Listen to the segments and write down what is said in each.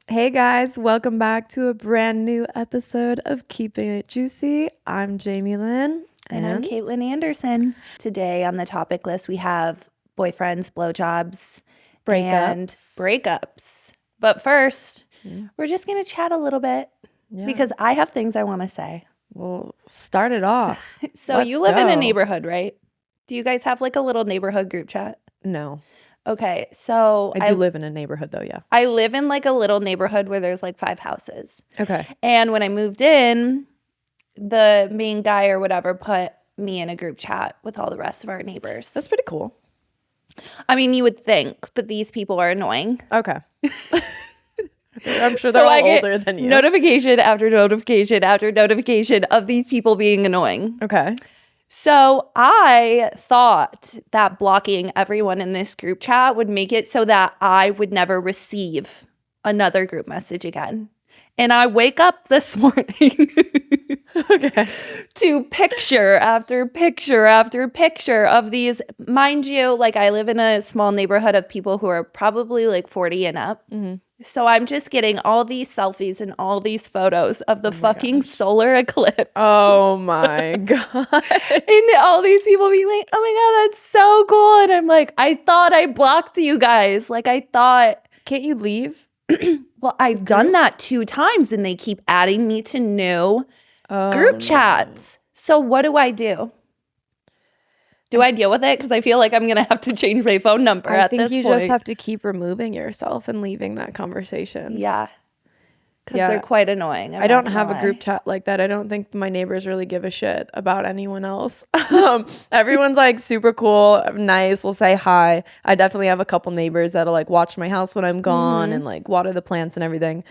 Hey guys, welcome back to a brand new episode of Keeping It Juicy. I'm Jamie Lynn. And I'm Caitlin Anderson. Today on the topic list, we have boyfriends, blowjobs, and breakups. But first, we're just going to chat a little bit because I have things I want to say. We'll start it off. So you live in a neighborhood, right? Do you guys have like a little neighborhood group chat? No. Okay, so I do live in a neighborhood though, yeah. I live in like a little neighborhood where there's like 5 houses. Okay. And when I moved in, the main guy or whatever put me in a group chat with all the rest of our neighbors. That's pretty cool. I mean, you would think, but these people are annoying. Okay. I'm sure they're all older than you. Notification after notification after notification of these people being annoying. Okay. So I thought that blocking everyone in this group chat would make it so that I would never receive another group message again. And I wake up this morning to picture after picture after picture of these. Mind you, like I live in a small neighborhood of people who are probably like 40 and up. Mm-hmm. So I'm just getting all these selfies and all these photos of the fucking solar eclipse. Oh my God. And all these people being like, oh my God, that's so cool. And I'm like, I thought I blocked you guys. Like I thought. Can't you leave? Well, I've done that 2 times and they keep adding me to new group chats. So what do I do? Do I deal with it? Because I feel like I'm going to have to change my phone number at this point. I think you just have to keep removing yourself and leaving that conversation. Yeah. Because they're quite annoying. I don't have a group chat like that. I don't think my neighbors really give a shit about anyone else. Everyone's like super cool, nice, will say hi. I definitely have a couple neighbors that'll like watch my house when I'm gone and like water the plants and everything.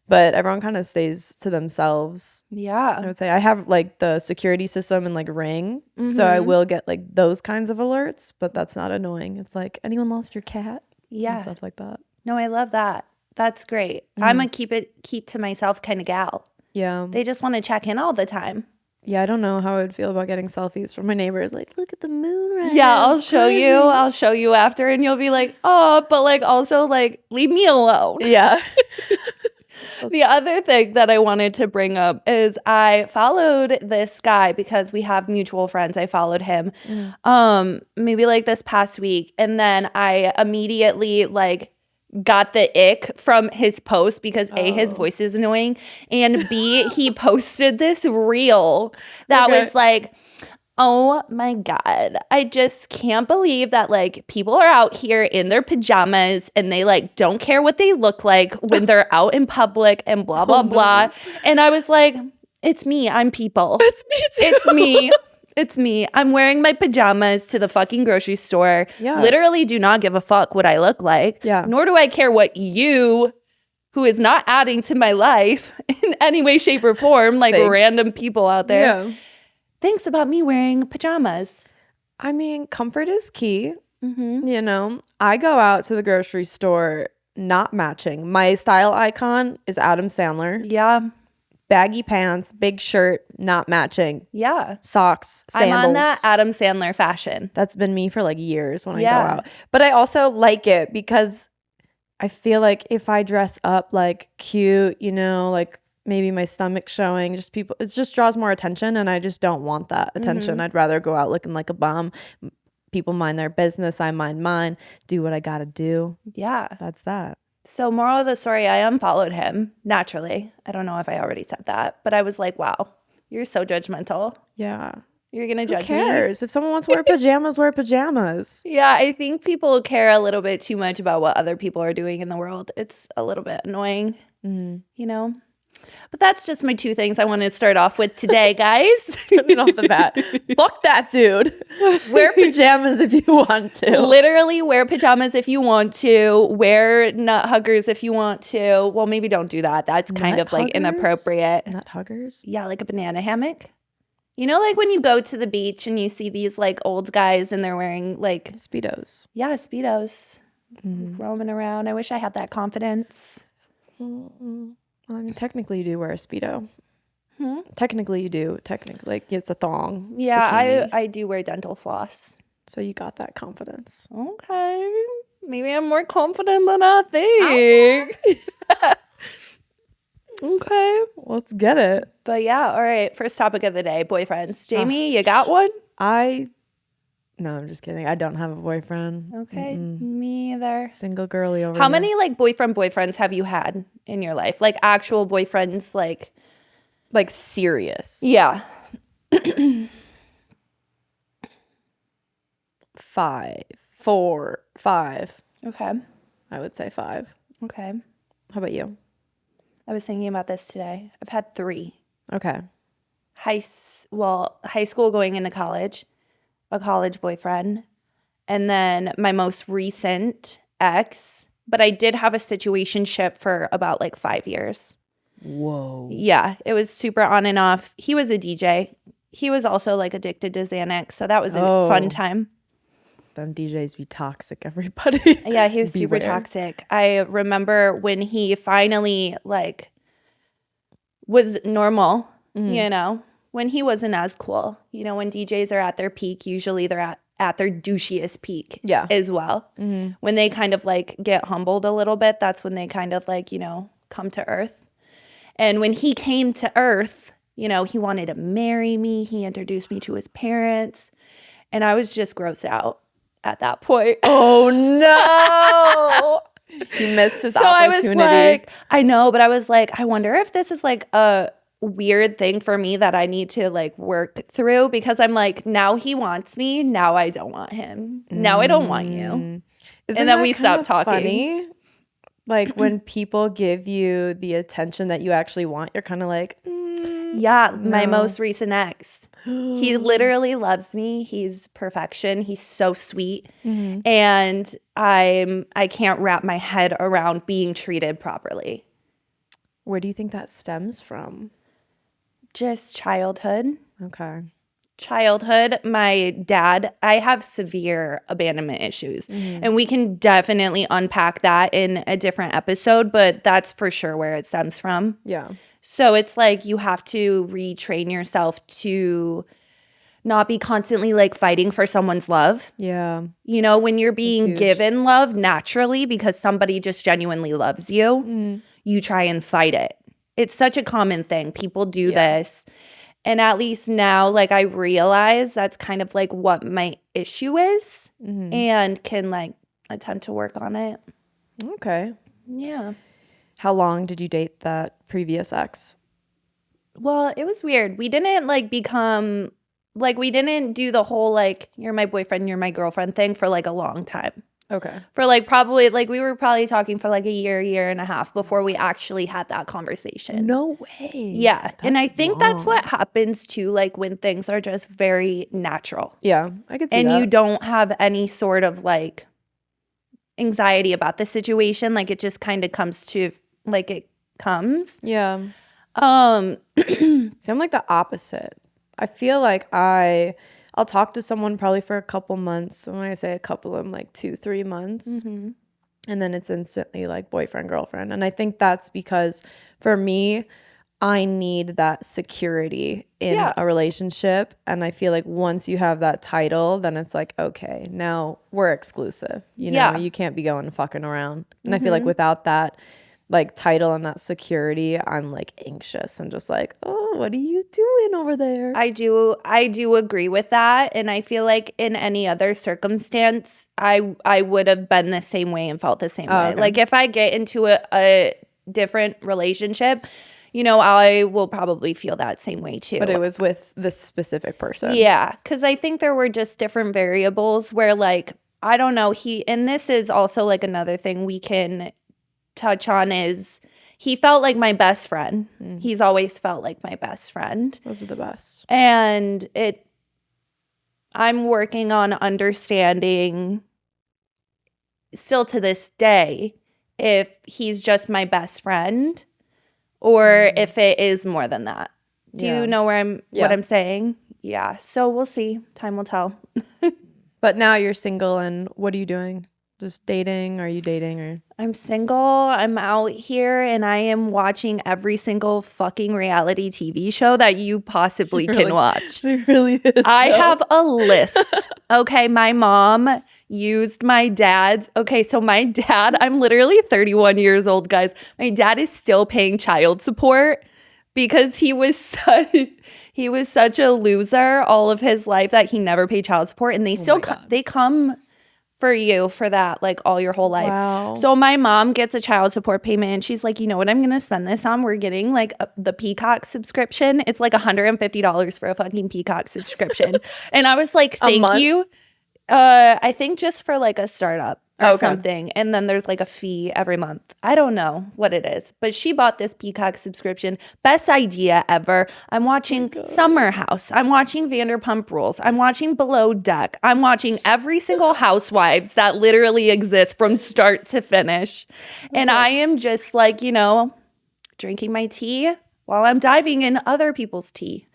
But everyone kind of stays to themselves. Yeah. I would say I have like the security system and like Ring. So I will get like those kinds of alerts, but that's not annoying. It's like, anyone lost your cat? Yeah. And stuff like that. No, I love that. That's great. I'm a keep to myself kind of gal. Yeah. They just want to check in all the time. Yeah, I don't know how I would feel about getting selfies from my neighbors. Like, look at the moon right Yeah, now. I'll show you. I'll show you after and you'll be like, oh, but like also like leave me alone. Yeah. The other thing that I wanted to bring up is I followed this guy because we have mutual friends. I followed him maybe like this past week. And then I immediately like got the ick from his post because A, his voice is annoying, and B, he posted this reel that was like, oh my God, I just can't believe that like people are out here in their pajamas and they like don't care what they look like when they're out in public and blah, blah, blah. And I was like, it's me. I'm people. It's me too. It's me. It's me. I'm wearing my pajamas to the fucking grocery store. Yeah. Literally do not give a fuck what I look like. Yeah. Nor do I care what you, who is not adding to my life in any way, shape, or form, like random people out there, thinks about me wearing pajamas. I mean, comfort is key. You know, I go out to the grocery store not matching. My style icon is Adam Sandler. Yeah. Baggy pants, big shirt, not matching. Yeah. Socks, sandals. I'm on that Adam Sandler fashion. That's been me for like years when I go out. But I also like it because I feel like if I dress up like cute, you know, like maybe my stomach showing, just people, it just draws more attention and I just don't want that attention. I'd rather go out looking like a bum. People mind their business, I mind mine, do what I gotta do. Yeah. That's that. So moral of the story, I unfollowed him naturally. I don't know if I already said that, but I was like, wow, you're so judgmental. Yeah. You're going to judge me. Who cares? If someone wants to wear pajamas, wear pajamas. Yeah, I think people care a little bit too much about what other people are doing in the world. It's a little bit annoying, you know? But that's just my 2 things I want to start off with today, guys. Starting off the bat. Fuck that dude. Wear pajamas if you want to. Literally wear pajamas if you want to. Wear nut huggers if you want to. Well, maybe don't do that. That's kind of like inappropriate. Nut huggers? Yeah, like a banana hammock. You know, like when you go to the beach and you see these like old guys and they're wearing like Speedos. Yeah, Speedos. Roaming around. I wish I had that confidence. Well, I mean, technically you do wear a Speedo. Technically you do. Technically, like it's a thong. Yeah, I do wear dental floss. So you got that confidence. Okay. Maybe I'm more confident than I think. Okay. Let's get it. But yeah, all right. First topic of the day, boyfriends. Jamie, you got one? No, I'm just kidding. I don't have a boyfriend. Okay. Me either. Single girly over How here. many like boyfriends have you had in your life? Like actual boyfriends, like serious? Yeah. 5, 4, 5. Okay. I would say 5. Okay. How about you? I was thinking about this today. I've had 3. Okay. High school going into college, a college boyfriend, and then my most recent ex. But I did have a situationship for about like 5 years. Whoa. Yeah, it was super on and off. He was a DJ. He was also like addicted to Xanax, so that was a fun time. Them DJs be toxic, everybody. Yeah, he was super toxic. I remember when he finally like was normal, you know, when he wasn't as cool. You know, when DJs are at their peak, usually they're at their douchiest peak as well. When they kind of like get humbled a little bit, that's when they kind of like, you know, come to earth. And when he came to earth, you know, he wanted to marry me. He introduced me to his parents. And I was just grossed out at that point. Oh, no. He missed his opportunity. I was like, I know, but I was like, I wonder if this is like a weird thing for me that I need to like work through, because I'm like, now he wants me. Now I don't want him. Now I don't want you. Isn't and then we stopped talking. Funny? Like when people give you the attention that you actually want, you're kind of like, yeah, my most recent ex. He literally loves me. He's perfection. He's so sweet. And I can't wrap my head around being treated properly. Where do you think that stems from? Just childhood. Okay. Childhood, my dad, I have severe abandonment issues. And we can definitely unpack that in a different episode, but that's for sure where it stems from. Yeah. So it's like you have to retrain yourself to not be constantly like fighting for someone's love. Yeah. You know, when you're being given love naturally because somebody just genuinely loves you, you try and fight it. It's such a common thing. People do this. And at least now, like I realize that's kind of like what my issue is and can like attempt to work on it. Okay. Yeah. How long did you date that previous ex? Well, it was weird. We didn't like become like, we didn't do the whole like, you're my boyfriend, you're my girlfriend thing for like a long time. Okay. For like probably like we were probably talking for like a year and a half before we actually had that conversation. No way. Yeah. And I think that's what happens too, like when things are just very natural. Yeah, I could see and that. You don't have any sort of like anxiety about the situation. Like it just kind of comes to like it comes. Yeah. See, I'm like the opposite. I feel like I'll talk to someone probably for a couple months. So when I say a couple, I'm like 2-3 months. And then it's instantly like boyfriend, girlfriend. And I think that's because for me, I need that security in a relationship. And I feel like once you have that title, then it's like, okay, now we're exclusive. You know, you can't be going fucking around. And I feel like without that like title and that security, I'm like anxious and just like, oh, what are you doing over there? I do agree with that. And I feel like in any other circumstance, I would have been the same way and felt the same way. Okay. Like if I get into a different relationship, you know, I will probably feel that same way too. But it was with this specific person. Yeah, because I think there were just different variables where like, I don't know, and this is also like another thing we can touch on is he felt like my best friend. He's always felt like my best friend. Those are the best. And I'm working on understanding still to this day if he's just my best friend or if it is more than that. Do you know what I'm saying? Yeah. So we'll see. Time will tell. But now you're single and what are you doing? Just dating? Are you dating or? I'm single. I'm out here and I am watching every single fucking reality TV show that you possibly can watch. It really is. I have a list. Okay, my mom used my dad's. Okay, so my dad, I'm literally 31 years old, guys. My dad is still paying child support because he was such a loser all of his life that he never paid child support, and they they come for you for that, like all your whole life. Wow. So my mom gets a child support payment and she's like, you know what I'm going to spend this on? We're getting like the Peacock subscription. It's like $150 for a fucking Peacock subscription. And I was like, thank you. I think just for like a startup or something. And then there's like a fee every month. I don't know what it is, but she bought this Peacock subscription. Best idea ever. I'm watching Summer House. I'm watching Vanderpump Rules. I'm watching Below Deck. I'm watching every single Housewives that literally exists from start to finish. And I am just like, you know, drinking my tea while I'm diving in other people's tea.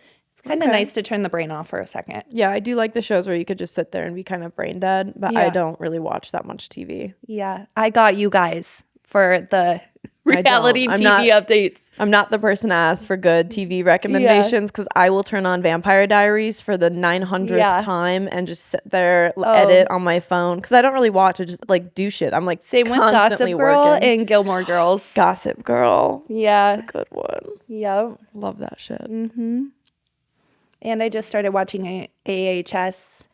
Kind of nice to turn the brain off for a second. Yeah, I do like the shows where you could just sit there and be kind of brain dead, but I don't really watch that much TV. Yeah, I got you guys for the reality TV updates. I'm not the person to ask for good TV recommendations because I will turn on Vampire Diaries for the 900th time and just sit there, edit on my phone because I don't really watch. I just like do shit. I'm like same with Gossip Girl and Gilmore Girls. Gossip Girl. Yeah. That's a good one. Yep. Love that shit. Mm-hmm. And I just started watching AHS.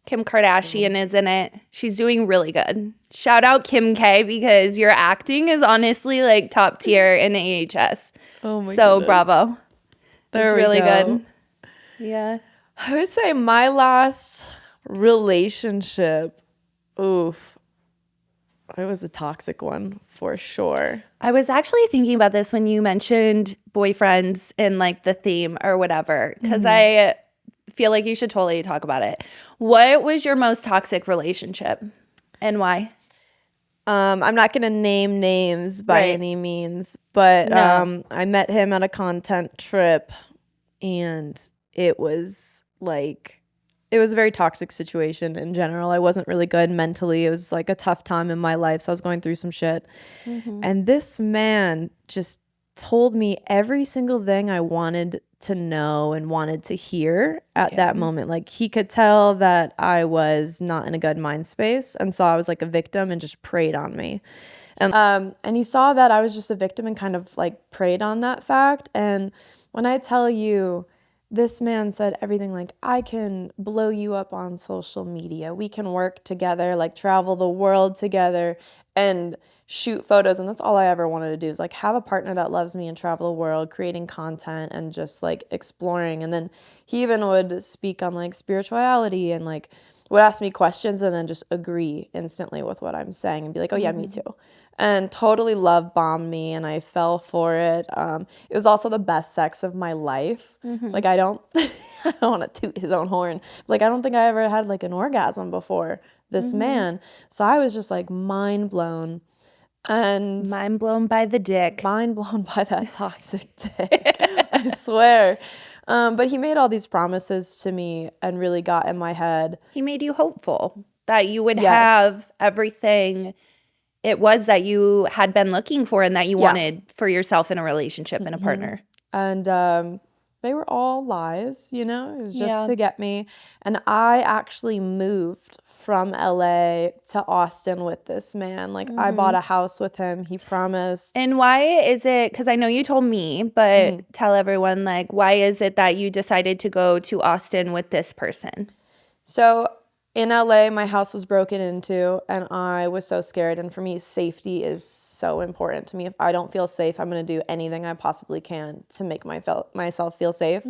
Kim Kardashian is in it. She's doing really good. Shout out Kim K because your acting is honestly like top tier in AHS. Oh my so goodness. Bravo. There it's we really go. Good. Yeah. I would say my last relationship, it was a toxic one for sure. I was actually thinking about this when you mentioned boyfriends and like the theme or whatever, because I feel like you should totally talk about it. What was your most toxic relationship and why? I'm not going to name names by any means, but I met him at a content trip and it was like... It was a very toxic situation in general. I wasn't really good mentally. It was like a tough time in my life. So I was going through some shit. And this man just told me every single thing I wanted to know and wanted to hear at that moment. Like he could tell that I was not in a good mind space and saw I was like a victim and just preyed on me. And he saw that I was just a victim and kind of like preyed on that fact. And when I tell you, this man said everything like, I can blow you up on social media. We can work together, like travel the world together and shoot photos. And that's all I ever wanted to do is like have a partner that loves me and travel the world, creating content and just like exploring. And then he even would speak on like spirituality and like would ask me questions and then just agree instantly with what I'm saying and be like, oh yeah, me too. And totally love bombed me and I fell for it. It was also the best sex of my life. Like I don't want to toot his own horn. Like I don't think I ever had like an orgasm before this man. So I was just like mind blown. And mind blown by the dick. Mind blown by that toxic dick. I swear. But he made all these promises to me and really got in my head. He made you hopeful that you would have everything it was that you had been looking for and that you wanted for yourself in a relationship and a partner. And they were all lies, you know? It was just to get me. And I actually moved from LA to Austin with this man. Like I bought a house with him. He promised. And why is it, because I know you told me, but tell everyone, like, why is it that you decided to go to Austin with this person? So in LA, my house was broken into and I was so scared. And for me, safety is so important to me. If I don't feel safe, I'm going to do anything I possibly can to make myself feel safe.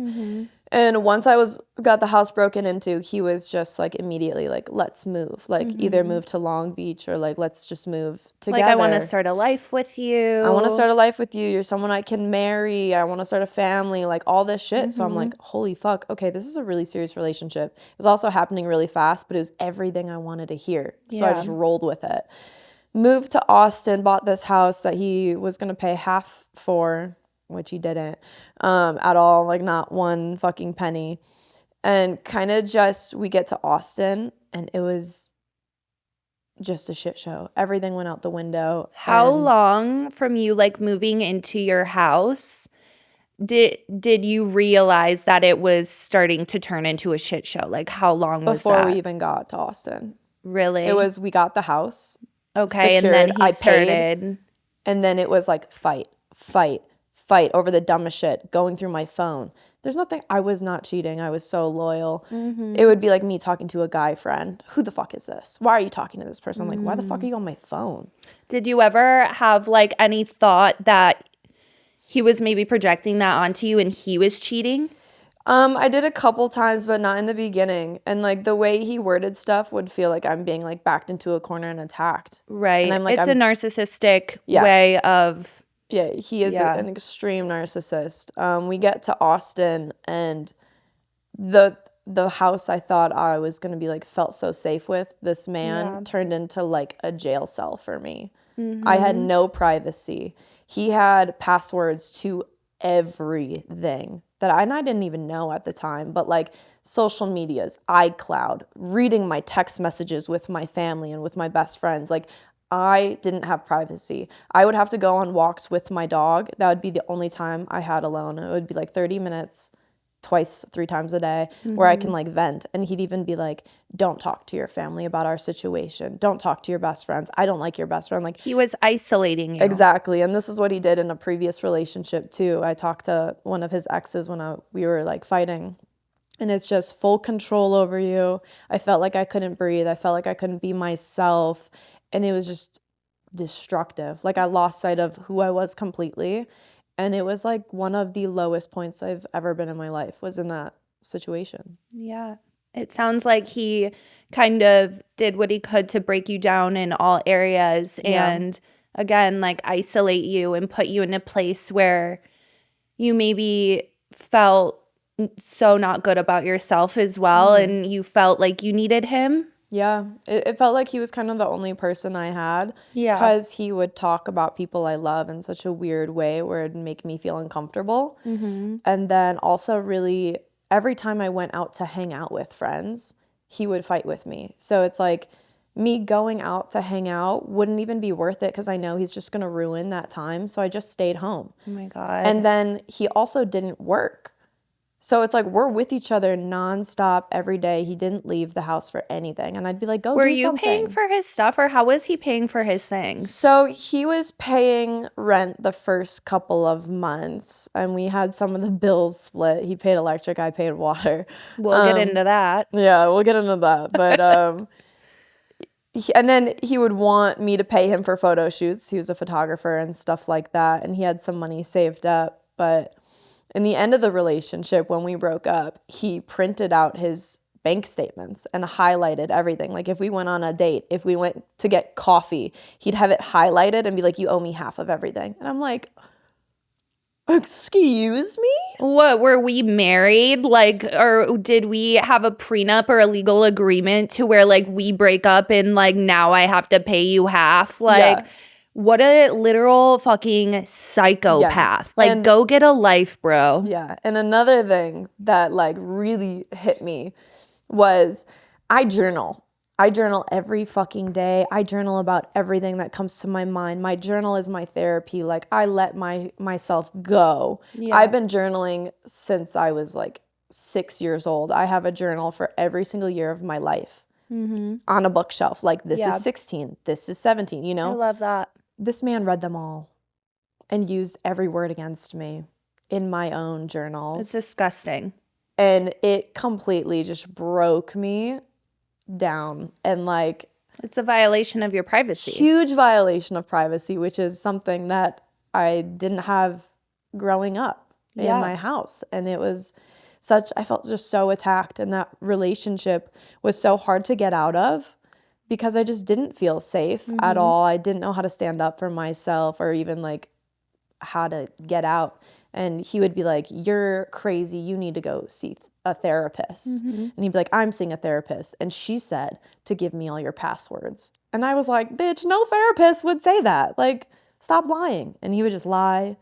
And once I got the house broken into, he was just like immediately like, let's move. Like either move to Long Beach or like, let's just move together. Like I want to start a life with you. I want to start a life with you. You're someone I can marry. I want to start a family, like all this shit. So I'm like, holy fuck. Okay, this is a really serious relationship. It was also happening really fast, but it was everything I wanted to hear. So I just rolled with it. Moved to Austin, bought this house that he was going to pay half for, which he didn't at all, like not one fucking penny. And kind of just, we get to Austin and it was just a shit show. Everything went out the window. How long from you like moving into your house did you realize that it was starting to turn into a shit show? Like how long was before that? we even got to Austin? Really? It was, we got the house. Okay, secured, and then he started. Paid, and then it was like fight over the dumbest shit, going through my phone. There's nothing, I was not cheating. I was so loyal. It would be like me talking to a guy friend. Who the fuck is this? Why are you talking to this person? I'm like, why the fuck are you on my phone? Did you ever have like any thought that he was maybe projecting that onto you and he was cheating? I did a couple times, but not in the beginning. And like the way he worded stuff would feel like I'm being like backed into a corner and attacked. Right. And I'm like, it's a narcissistic way of. Yeah, he is an extreme narcissist. We get to Austin, and the house I thought I was gonna be like felt so safe with, this man turned into like a jail cell for me. I had no privacy. He had passwords to everything that I didn't even know at the time, but like social medias, iCloud, reading my text messages with my family and with my best friends. Like I didn't have privacy. I would have to go on walks with my dog. That would be the only time I had alone. It would be like 30 minutes, twice, 3 times a day, where I can like vent. And he'd even be like, don't talk to your family about our situation. Don't talk to your best friends. I don't like your best friend. Like he was isolating you. Exactly. And this is what he did in a previous relationship too. I talked to one of his exes when we were like fighting. And it's just full control over you. I felt like I couldn't breathe. I felt like I couldn't be myself. And it was just destructive. Like I lost sight of who I was completely. And it was like one of the lowest points I've ever been in my life was in that situation. Yeah. It sounds like he kind of did what he could to break you down in all areas and again, like isolate you and put you in a place where you maybe felt so not good about yourself as well and you felt like you needed him. Yeah, it felt like he was kind of the only person I had because he would talk about people I love in such a weird way where it'd make me feel uncomfortable. And then also really every time I went out to hang out with friends, he would fight with me. So it's like me going out to hang out wouldn't even be worth it because I know he's just going to ruin that time. So I just stayed home. Oh my God. And then he also didn't work. So it's like we're with each other nonstop every day. He didn't leave the house for anything. And I'd be like, go do something. Were you paying for his stuff or how was he paying for his things? So he was paying rent the first couple of months and we had some of the bills split. He paid electric, I paid water. We'll get into that. Yeah, we'll get into that. But and then he would want me to pay him for photo shoots. He was a photographer and stuff like that. And he had some money saved up. But in the end of the relationship, when we broke up, he printed out his bank statements and highlighted everything. Like if we went on a date, if we went to get coffee, he'd have it highlighted and be like, you owe me half of everything. And I'm like, excuse me? What, were we married? Like, or did we have a prenup or a legal agreement to where like we break up and like now I have to pay you half? Like, what a literal fucking psychopath. Like, and go get a life, bro. Yeah. And another thing that like really hit me was I journal. I journal every fucking day. I journal about everything that comes to my mind. My journal is my therapy. Like I let myself go. Yeah. I've been journaling since I was like 6 years old. I have a journal for every single year of my life on a bookshelf. Like this is 16, this is 17, you know? I love that. This man read them all and used every word against me in my own journals. It's disgusting. And it completely just broke me down. And like, it's a violation of your privacy. Huge violation of privacy, which is something that I didn't have growing up in my house. And it was I felt just so attacked. And that relationship was so hard to get out of because I just didn't feel safe at all. I didn't know how to stand up for myself or even like how to get out. And he would be like, you're crazy. You need to go see a therapist. And he'd be like, I'm seeing a therapist. And she said to give me all your passwords. And I was like, bitch, no therapist would say that. Like, stop lying. And he would just lie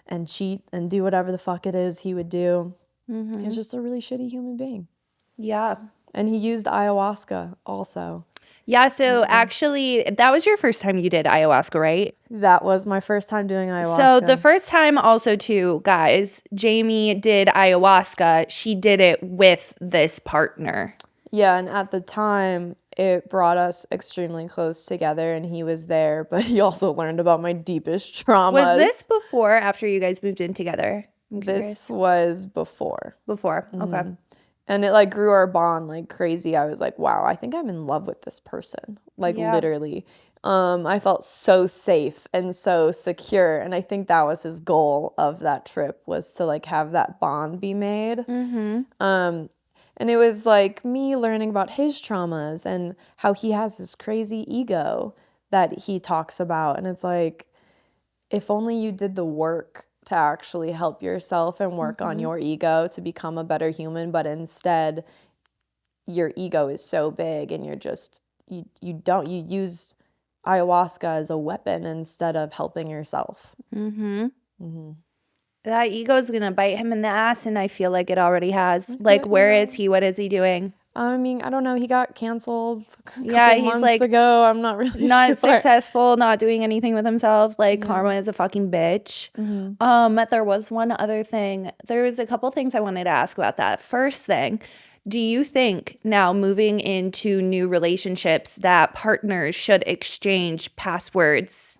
and cheat and do whatever the fuck it is he would do. He was just a really shitty human being. Yeah. And he used ayahuasca also. Yeah, so actually, that was your first time you did ayahuasca, right? That was my first time doing ayahuasca. So the first time also too, guys, Jamie did ayahuasca. She did it with this partner. Yeah, and at the time, it brought us extremely close together, and he was there, but he also learned about my deepest traumas. Was this before or after you guys moved in together? This was before. Before, okay. And it like grew our bond like crazy. I was like, wow, I think I'm in love with this person. Like literally. I felt so safe and so secure. And I think that was his goal of that trip, was to like have that bond be made. Mm-hmm. And it was like me learning about his traumas and how he has this crazy ego that he talks about. And it's like, if only you did the work to actually help yourself and work on your ego to become a better human, but instead your ego is so big and you're just you use ayahuasca as a weapon instead of helping yourself. That ego is gonna bite him in the ass, and I feel like it already has. Like, where is he? What is he doing? I mean, I don't know. He got canceled a couple he's months like ago. I'm not really not sure. successful, not doing anything with himself. Like, karma is a fucking bitch. There was one other thing. There was a couple things I wanted to ask about that. First thing, do you think now moving into new relationships that partners should exchange passwords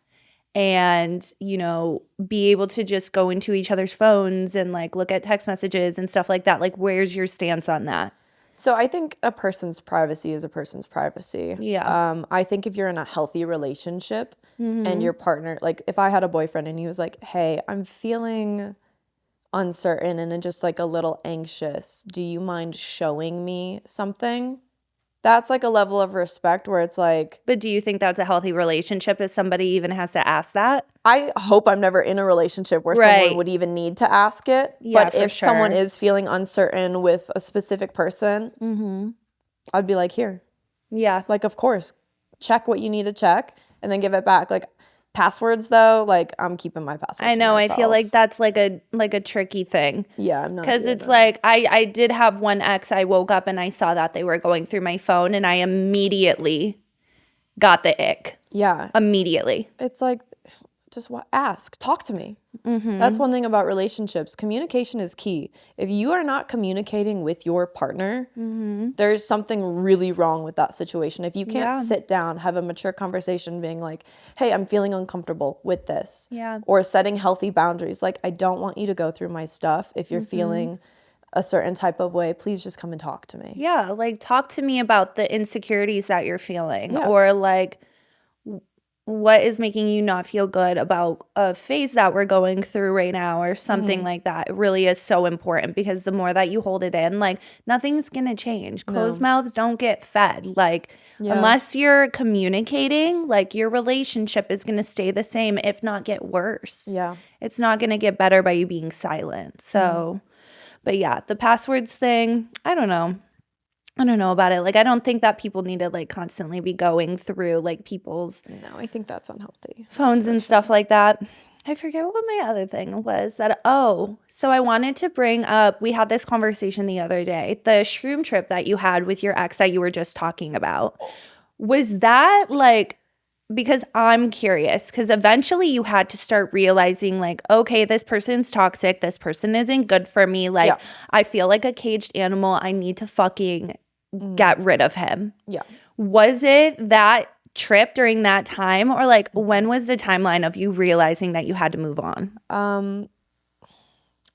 and, you know, be able to just go into each other's phones and like look at text messages and stuff like that? Like, where's your stance on that? So I think a person's privacy is a person's privacy. Yeah. I think if you're in a healthy relationship and your partner, like if I had a boyfriend and he was like, hey, I'm feeling uncertain and just like a little anxious, do you mind showing me something? That's like a level of respect where it's like. But do you think that's a healthy relationship if somebody even has to ask that? I hope I'm never in a relationship where someone would even need to ask it. Yeah, but if someone is feeling uncertain with a specific person, I'd be like, here. Yeah. Like, of course, check what you need to check and then give it back. Like, passwords though, like I'm keeping my passwords. I know. I feel like that's like a tricky thing. Yeah, I'm not. Because it's like I did have one ex. I woke up and I saw that they were going through my phone, and I immediately got the ick. Yeah. Immediately. It's like, just ask, talk to me. That's one thing about relationships. Communication is key. If you are not communicating with your partner, there's something really wrong with that situation. If you can't sit down, have a mature conversation being like, hey, I'm feeling uncomfortable with this. Yeah. Or setting healthy boundaries. Like, I don't want you to go through my stuff. If you're feeling a certain type of way, please just come and talk to me. Yeah. Like, talk to me about the insecurities that you're feeling. Yeah. Or like, what is making you not feel good about a phase that we're going through right now or something like that. It really is so important, because the more that you hold it in, like, nothing's gonna change. Closed mouths don't get fed. Like, unless you're communicating, like, your relationship is gonna stay the same, if not get worse. Yeah. It's not gonna get better by you being silent. So, but yeah, the passwords thing, I don't know about it. Like, I don't think that people need to like constantly be going through like people's I think that's unhealthy. phones and stuff like that. I forget what my other thing was that. Oh, so I wanted to bring up, we had this conversation the other day, the shroom trip that you had with your ex that you were just talking about. Was that like, because I'm curious, because eventually you had to start realizing like, okay, this person's toxic. This person isn't good for me. Like, I feel like a caged animal. I need to fucking get rid of him. Yeah. Was it that trip during that time, or like when was the timeline of you realizing that you had to move on?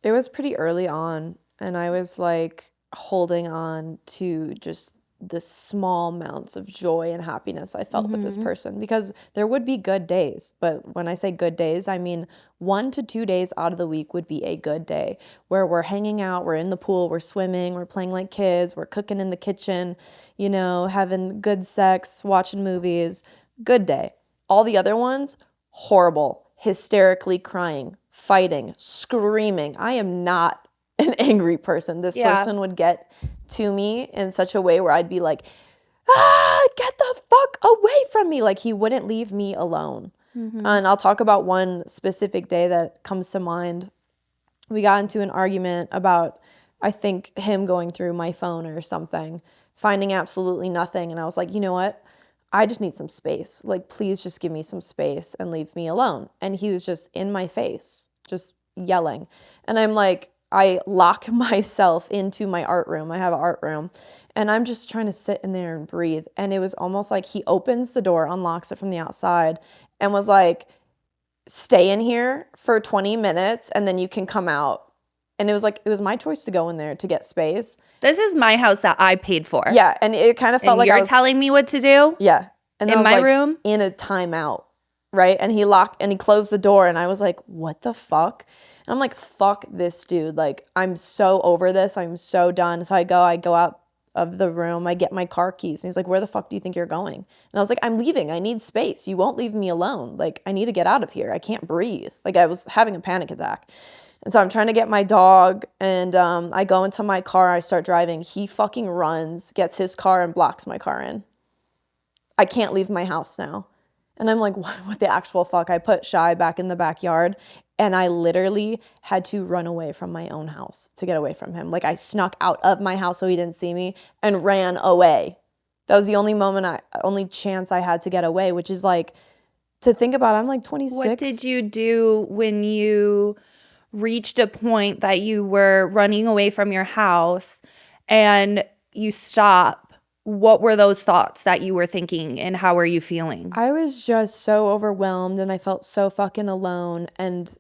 It was pretty early on, and I was like holding on to just the small amounts of joy and happiness I felt with this person, because there would be good days. But when I say good days, I mean 1 to 2 days out of the week would be a good day where we're hanging out, we're in the pool, we're swimming, we're playing like kids, we're cooking in the kitchen, you know, having good sex, watching movies. Good day. All the other ones, horrible, hysterically crying, fighting, screaming. I am not an angry person. This person would get to me in such a way where I'd be like, get the fuck away from me. Like, he wouldn't leave me alone. And I'll talk about one specific day that comes to mind. We got into an argument about, I think, him going through my phone or something, finding absolutely nothing. And I was like, you know what? I just need some space. Like, please just give me some space and leave me alone. And he was just in my face, just yelling. And I'm like, I lock myself into my art room. I have an art room. And I'm just trying to sit in there and breathe. And it was almost like he opens the door, unlocks it from the outside, and was like, stay in here for 20 minutes and then you can come out. And it was like, it was my choice to go in there to get space. This is my house that I paid for. Yeah. And it kind of felt and like you're telling me what to do? Yeah. And in my room? In a timeout. Right. And he closed the door and I was like, what the fuck? And I'm like, fuck this dude. Like, I'm so over this. I'm so done. So I go out of the room. I get my car keys. And he's like, where the fuck do you think you're going? And I was like, I'm leaving. I need space. You won't leave me alone. Like, I need to get out of here. I can't breathe. Like, I was having a panic attack. And so I'm trying to get my dog and I go into my car. I start driving. He fucking runs, gets his car and blocks my car in. I can't leave my house now. And I'm like, what the actual fuck? I put Shy back in the backyard and I literally had to run away from my own house to get away from him. Like, I snuck out of my house so he didn't see me and ran away. That was the only chance I had to get away, which is like, to think about, I'm like 26. What did you do when you reached a point that you were running away from your house and you stop? What were those thoughts that you were thinking and how were you feeling? I was just so overwhelmed and I felt so fucking alone and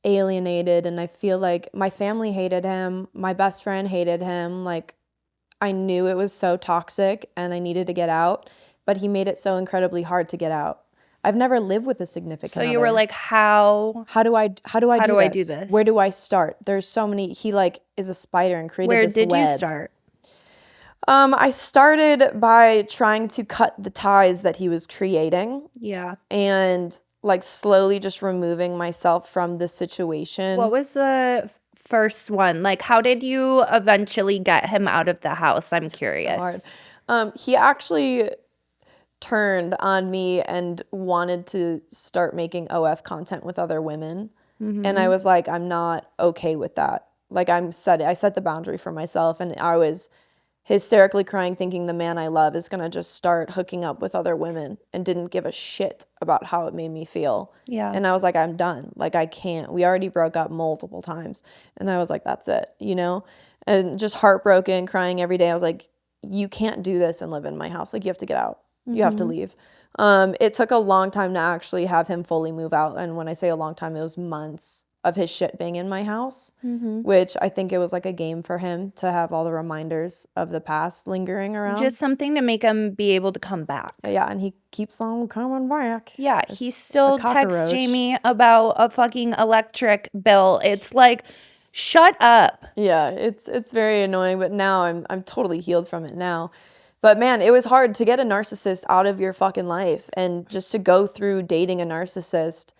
alienated, and I feel like my family hated him, my best friend hated him. Like, I knew it was so toxic and I needed to get out, but he made it so incredibly hard to get out. I've never lived with a significant other. So you were like, how do I do this? Where do I start? There's so many. He like is a spider and created Where this web. Where did you start? I started by trying to cut the ties that he was creating. Yeah. And like slowly just removing myself from the situation. What was the first one? Like, how did you eventually get him out of the house? I'm curious. So he actually turned on me and wanted to start making OF content with other women. Mm-hmm. And I was like, I'm not okay with that. Like, I set the boundary for myself, and I was hysterically crying thinking the man I love is going to just start hooking up with other women, and didn't give a shit about how it made me feel. Yeah. And I was like, I'm done. Like, I can't. We already broke up multiple times. And I was like, that's it, you know? And just heartbroken, crying every day. I was like, you can't do this and live in my house. Like, you have to get out. Mm-hmm. You have to leave. It took a long time to actually have him fully move out. And when I say a long time, it was months of his shit being in my house, mm-hmm. which I think it was like a game for him to have all the reminders of the past lingering around. Just something to make him be able to come back. Yeah, and he keeps on coming back. Yeah, he still texts Jamie about a fucking electric bill. It's like, shut up. Yeah, it's very annoying, but now I'm totally healed from it now. But man, it was hard to get a narcissist out of your fucking life, and just to go through dating a narcissist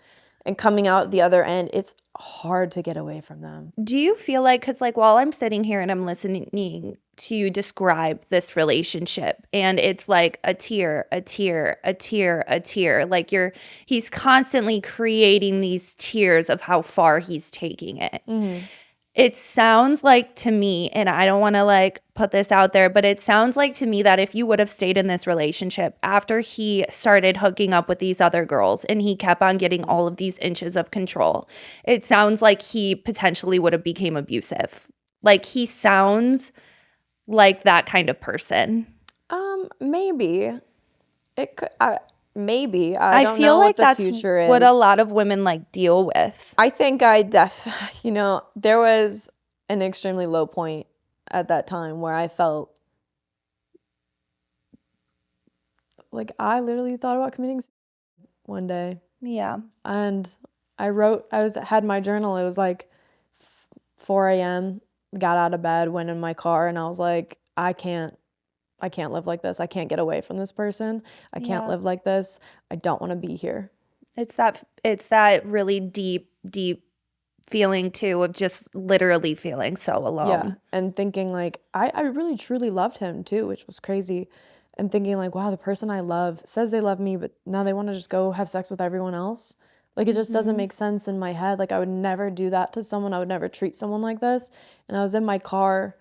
and coming out the other end, it's hard to get away from them. Do you feel like, because like while I'm sitting here and I'm listening to you describe this relationship, and it's like a tear, a tear, a tear, a tear, like he's constantly creating these tears of how far he's taking it. Mm-hmm. It sounds like to me, and I don't want to like put this out there, but it sounds like to me that if you would have stayed in this relationship after he started hooking up with these other girls and he kept on getting all of these inches of control, it sounds like he potentially would have became abusive. Like, he sounds like that kind of person. Maybe. It could. Maybe. I don't feel know like what the future is. What a lot of women like deal with. I think there was an extremely low point at that time where I felt like I literally thought about committing suicide one day. Yeah. And I had my journal. It was like 4 a.m., got out of bed, went in my car, and I was like, I can't live like this. I can't get away from this person. I can't live like this. I don't want to be here. It's that really deep, deep feeling too of just literally feeling so alone. Yeah. And thinking like, I really truly loved him too, which was crazy. And thinking like, wow, the person I love says they love me, but now they want to just go have sex with everyone else. Like, it just doesn't make sense in my head. Like, I would never do that to someone. I would never treat someone like this. And I was in my car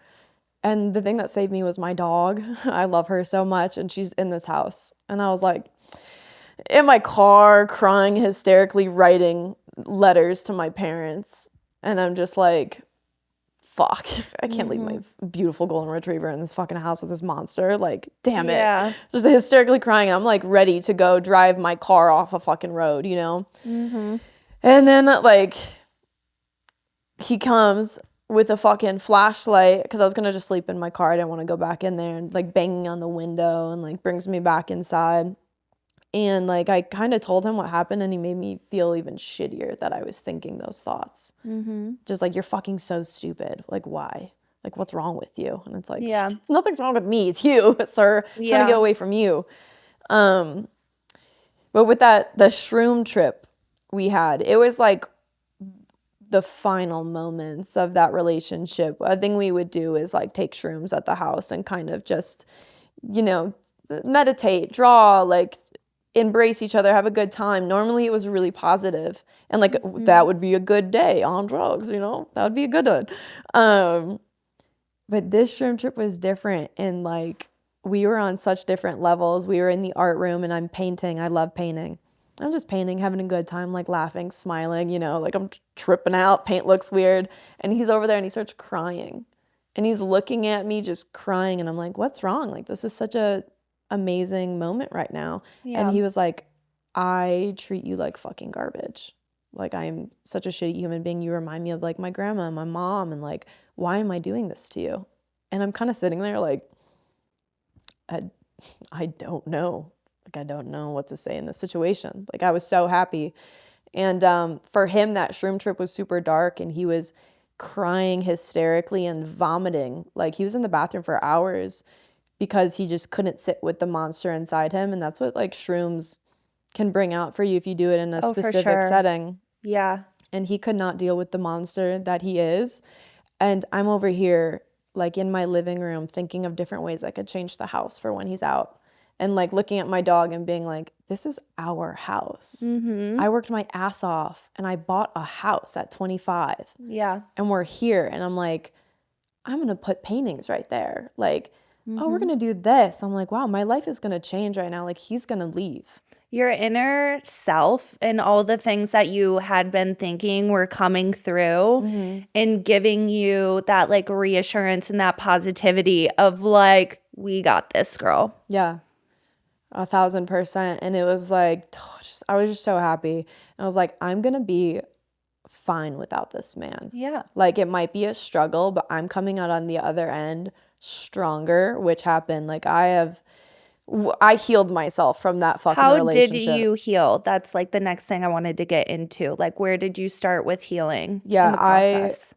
And the thing that saved me was my dog. I love her so much, and she's in this house. And I was like in my car crying hysterically, writing letters to my parents. And I'm just like, fuck, I can't leave my beautiful golden retriever in this fucking house with this monster. Like, damn it. Just hysterically crying. I'm like ready to go drive my car off a fucking road, you know? And then like he comes with a fucking flashlight because I was gonna just sleep in my car. I didn't want to go back in there, and like banging on the window, and like brings me back inside. And like I kind of told him what happened, and he made me feel even shittier that I was thinking those thoughts. Just like, you're fucking so stupid. Like, why? Like, what's wrong with you? And it's like, nothing's wrong with me. It's you, sir. I'm trying to get away from you. But with the shroom trip we had, it was like the final moments of that relationship. A thing we would do is like take shrooms at the house and kind of just, you know, meditate, draw, like embrace each other, have a good time. Normally it was really positive, and like that would be a good day on drugs, you know, that would be a good one. But this shroom trip was different, and like we were on such different levels. We were in the art room, and I'm painting. I love painting. I'm just painting, having a good time, like laughing, smiling, you know, like I'm tripping out. Paint looks weird. And he's over there and he starts crying. And he's looking at me just crying. And I'm like, what's wrong? Like, this is such a amazing moment right now. And he was like, I treat you like fucking garbage. Like, I'm such a shitty human being. You remind me of like my grandma and my mom. And like, why am I doing this to you? And I'm kind of sitting there like, I don't know. Like, I don't know what to say in this situation. Like, I was so happy. And for him, that shroom trip was super dark, and he was crying hysterically and vomiting. Like, he was in the bathroom for hours because he just couldn't sit with the monster inside him. And that's what like shrooms can bring out for you if you do it in a specific setting. Yeah. And he could not deal with the monster that he is. And I'm over here like in my living room thinking of different ways I could change the house for when he's out. And like looking at my dog and being like, this is our house. I worked my ass off and I bought a house at 25. Yeah. And we're here. And I'm like, I'm going to put paintings right there. Like, oh, we're going to do this. I'm like, wow, my life is going to change right now. Like, he's going to leave. Your inner self and all the things that you had been thinking were coming through and giving you that like reassurance and that positivity of like, we got this, girl. Yeah. 1,000%. And it was like, I was just so happy. And I was like, I'm going to be fine without this man. Yeah. Like, it might be a struggle, but I'm coming out on the other end stronger, which happened. Like, I healed myself from that fucking relationship. How did you heal? That's like the next thing I wanted to get into. Like, where did you start with healing? Yeah, in the process?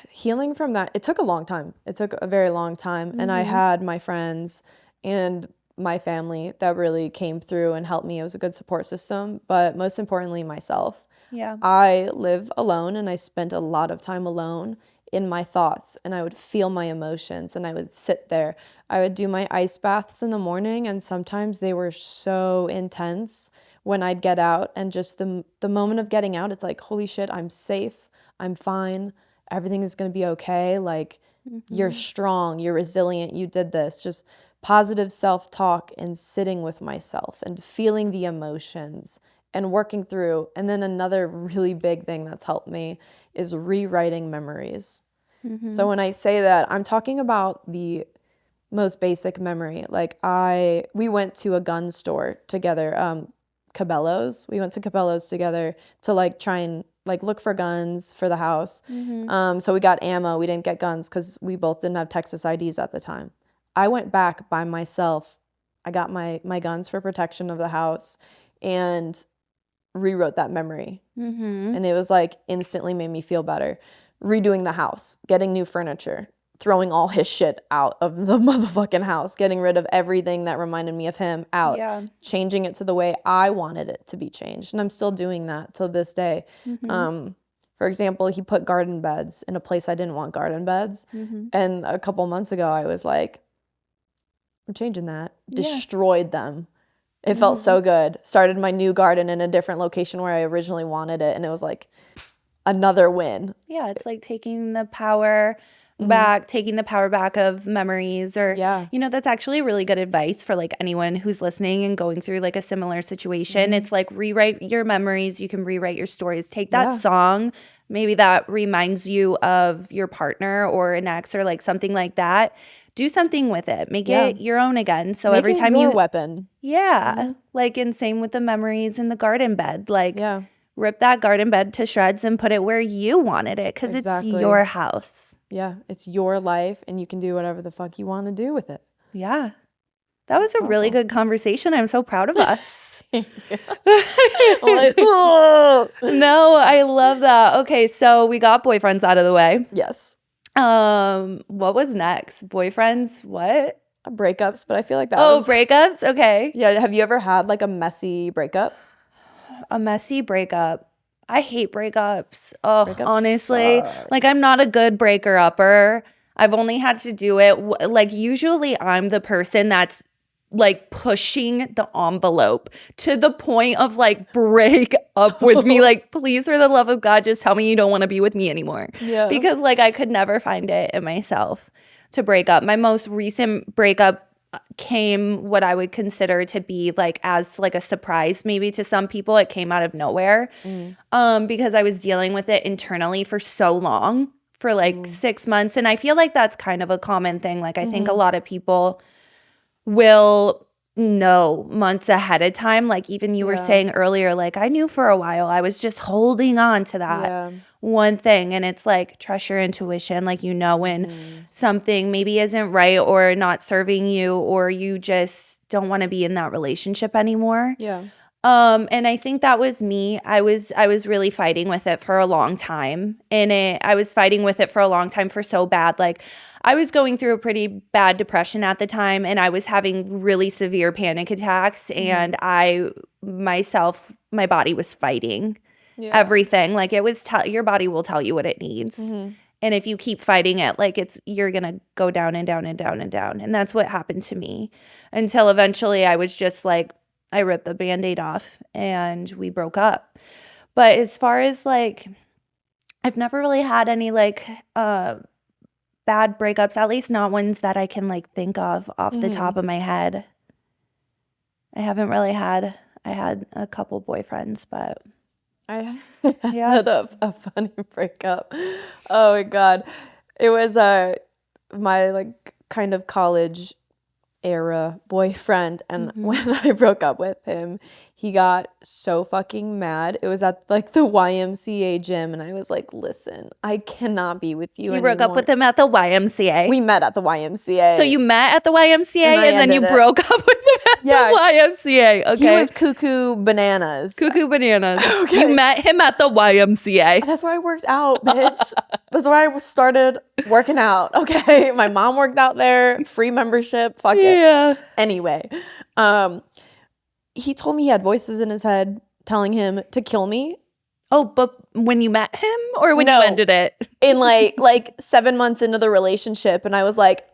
Healing from that, it took a long time. It took a very long time. And I had my friends and my family that really came through and helped me. It was a good support system, but most importantly, myself. Yeah. I live alone, and I spent a lot of time alone in my thoughts, and I would feel my emotions, and I would sit there. I would do my ice baths in the morning, and sometimes they were so intense when I'd get out, and just the moment of getting out, it's like, holy shit, I'm safe, I'm fine, everything is going to be okay. Like, you're strong, you're resilient, you did this. Just positive self-talk and sitting with myself and feeling the emotions and working through. And then another really big thing that's helped me is rewriting memories. So when I say that, I'm talking about the most basic memory. Like, we went to a gun store together, Cabela's. We went to Cabela's together to like try and like look for guns for the house. So we got ammo. We didn't get guns because we both didn't have Texas IDs at the time. I went back by myself. I got my guns for protection of the house and rewrote that memory. And it was like instantly made me feel better. Redoing the house, getting new furniture, throwing all his shit out of the motherfucking house, getting rid of everything that reminded me of him out, changing it to the way I wanted it to be changed. And I'm still doing that till this day. For example, he put garden beds in a place I didn't want garden beds. And a couple months ago, I was like, I'm changing that. Destroyed them. It felt so good. Started my new garden in a different location where I originally wanted it. And it was like another win. Yeah, it's like taking the power back, taking the power back of memories, or, Yeah. you know, that's actually really good advice for like anyone who's listening and going through like a similar situation. It's like rewrite your memories. You can rewrite your stories. Take that song, maybe that reminds you of your partner or an ex or like something like that. Do something with it. Make it your own again. So Make every it time your you weapon. Yeah. Like, and same with the memories in the garden bed. Like, rip that garden bed to shreds and put it where you wanted it, because it's your house. Yeah. It's your life, and you can do whatever the fuck you want to do with it. Yeah. That was a really good conversation. I'm so proud of us. I'm like, no, I love that. Okay, so we got boyfriends out of the way. Yes. What was next? Boyfriends, what? Breakups, but I feel like that was... breakups? Okay. Yeah, have you ever had like a messy breakup? A messy breakup. I hate breakups. Oh, Breakups honestly. suck. Like, I'm not a good breaker-upper. I've only had to do it, like, usually I'm the person that's like pushing the envelope to the point of like, break up with me. Like, please, for the love of God, just tell me you don't want to be with me anymore. Yeah. Because like I could never find it in myself to break up. My most recent breakup came what I would consider to be like as like a surprise maybe to some people. It came out of nowhere because I was dealing with it internally for so long, for like 6 months. And I feel like that's kind of a common thing. Like, I think a lot of people will know months ahead of time. Like, even you were saying earlier, like, I knew for a while. I was just holding on to that one thing. And it's like, trust your intuition. Like, you know when something maybe isn't right or not serving you, or you just don't want to be in that relationship anymore. Yeah. And I think that was me. I was really fighting with it for a long time. And I was fighting with it for a long time for so bad. Like, I was going through a pretty bad depression at the time, and I was having really severe panic attacks, and my body was fighting everything. Like, it was, your body will tell you what it needs. And if you keep fighting it, like, you're going to go down and down and down and down. And that's what happened to me, until eventually I was just like, I ripped the Band-Aid off and we broke up. But as far as like, I've never really had any like bad breakups, at least not ones that I can like think of off the top of my head. I haven't really had, I had a couple boyfriends, but I had a funny breakup. Oh my God. It was my like kind of college era boyfriend, and when I broke up with him, he got so fucking mad. It was at like the YMCA gym, and I was like, listen, I cannot be with you anymore. You broke up with him at the YMCA? We met at the YMCA. So you met at the YMCA and then you broke up with him at the YMCA. Okay. He was cuckoo bananas. Cuckoo bananas. Okay. You met him at the YMCA. That's where I worked out, bitch. That's where I started working out. Okay. My mom worked out there. Free membership. Fuck it. Yeah. Anyway, he told me he had voices in his head telling him to kill me. Oh, but when you met him or when you ended it? In like 7 months into the relationship, and I was like,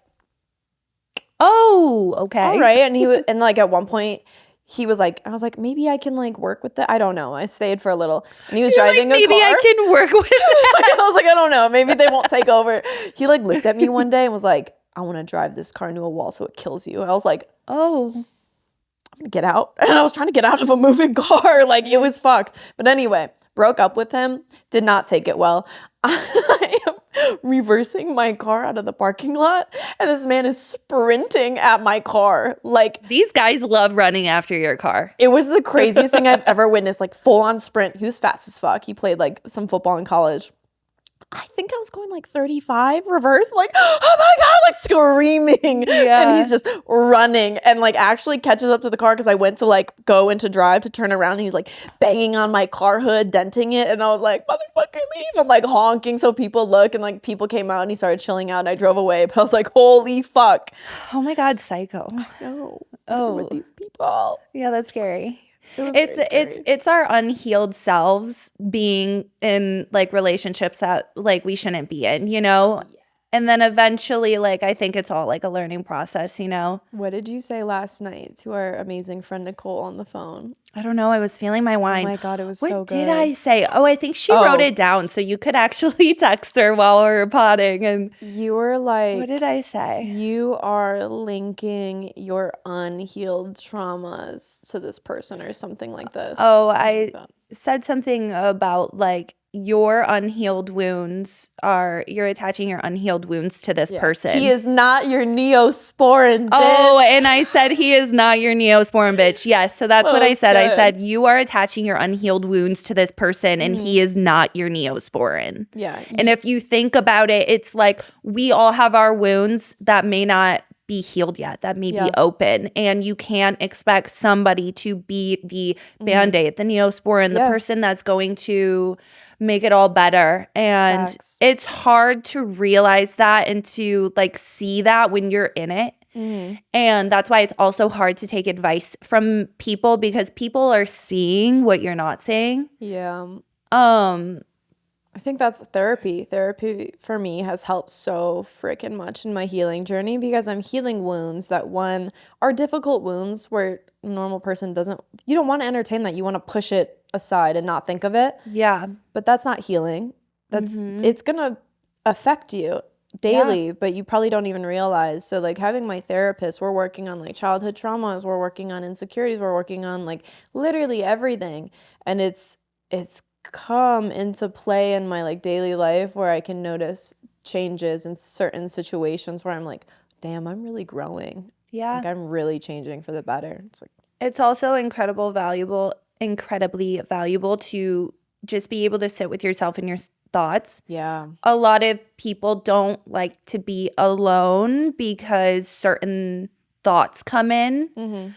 oh, okay. All right. And he was, and like at one point he was like, I was like, maybe I can like work with that. I don't know. I stayed for a little, and he was driving like, a car. Maybe I can work with that. I was like, I don't know. Maybe they won't take over. He like looked at me one day and was like, I want to drive this car into a wall so it kills you. And I was like, oh, I'm gonna get out. And I was trying to get out of a moving car. Like, it was fucked. But anyway, broke up with him. Did not take it well. I am reversing my car out of the parking lot, and this man is sprinting at my car. Like, these guys love running after your car. It was the craziest thing I've ever witnessed. Like, full on sprint. He was fast as fuck. He played like some football in college. I think I was going like 35 reverse, like, oh my God, like screaming. Yeah. And he's just running and like actually catches up to the car because I went to like go into drive to turn around, and he's like banging on my car hood, denting it. And I was like, motherfucker, leave. I'm like honking so people look, and like people came out and he started chilling out, and I drove away. But I was like, holy fuck. Oh my God, psycho. No. Oh. With these people. Yeah, that's scary. It's our unhealed selves being in like relationships that like we shouldn't be in, you know? And then eventually, like, I think it's all like a learning process, you know? What did you say last night to our amazing friend Nicole on the phone? I don't know. I was feeling my wine. Oh my God, it was what so good. What did I say? Oh, I think she wrote it down. So you could actually text her while we were potting. And you were like, what did I say? You are linking your unhealed traumas to this person or something like this. Oh, I said something about like you're attaching your unhealed wounds to this person. He is not your Neosporin bitch. Oh, and I said he is not your Neosporin bitch. Yes, so that's what I said. Good. I said you are attaching your unhealed wounds to this person and he is not your Neosporin. Yeah. And if you think about it, it's like we all have our wounds that may not be healed yet, that may be open, and you can't expect somebody to be the Band-Aid, the Neosporin, the person that's going to make it all better. And it's hard to realize that and to like see that when you're in it. And that's why it's also hard to take advice from people because people are seeing what you're not seeing. I think that's therapy. Therapy for me has helped so freaking much in my healing journey because I'm healing wounds that are difficult wounds where a normal person you don't want to entertain that. You want to push it aside and not think of it. Yeah. But that's not healing. It's going to affect you daily, but you probably don't even realize. So like having my therapist, we're working on like childhood traumas, we're working on insecurities, we're working on like literally everything. And it's come into play in my like daily life where I can notice changes in certain situations where I'm like, damn, I'm really growing. Yeah. Like I'm really changing for the better. It's also incredibly valuable to just be able to sit with yourself and your thoughts. Yeah. A lot of people don't like to be alone because certain thoughts come in.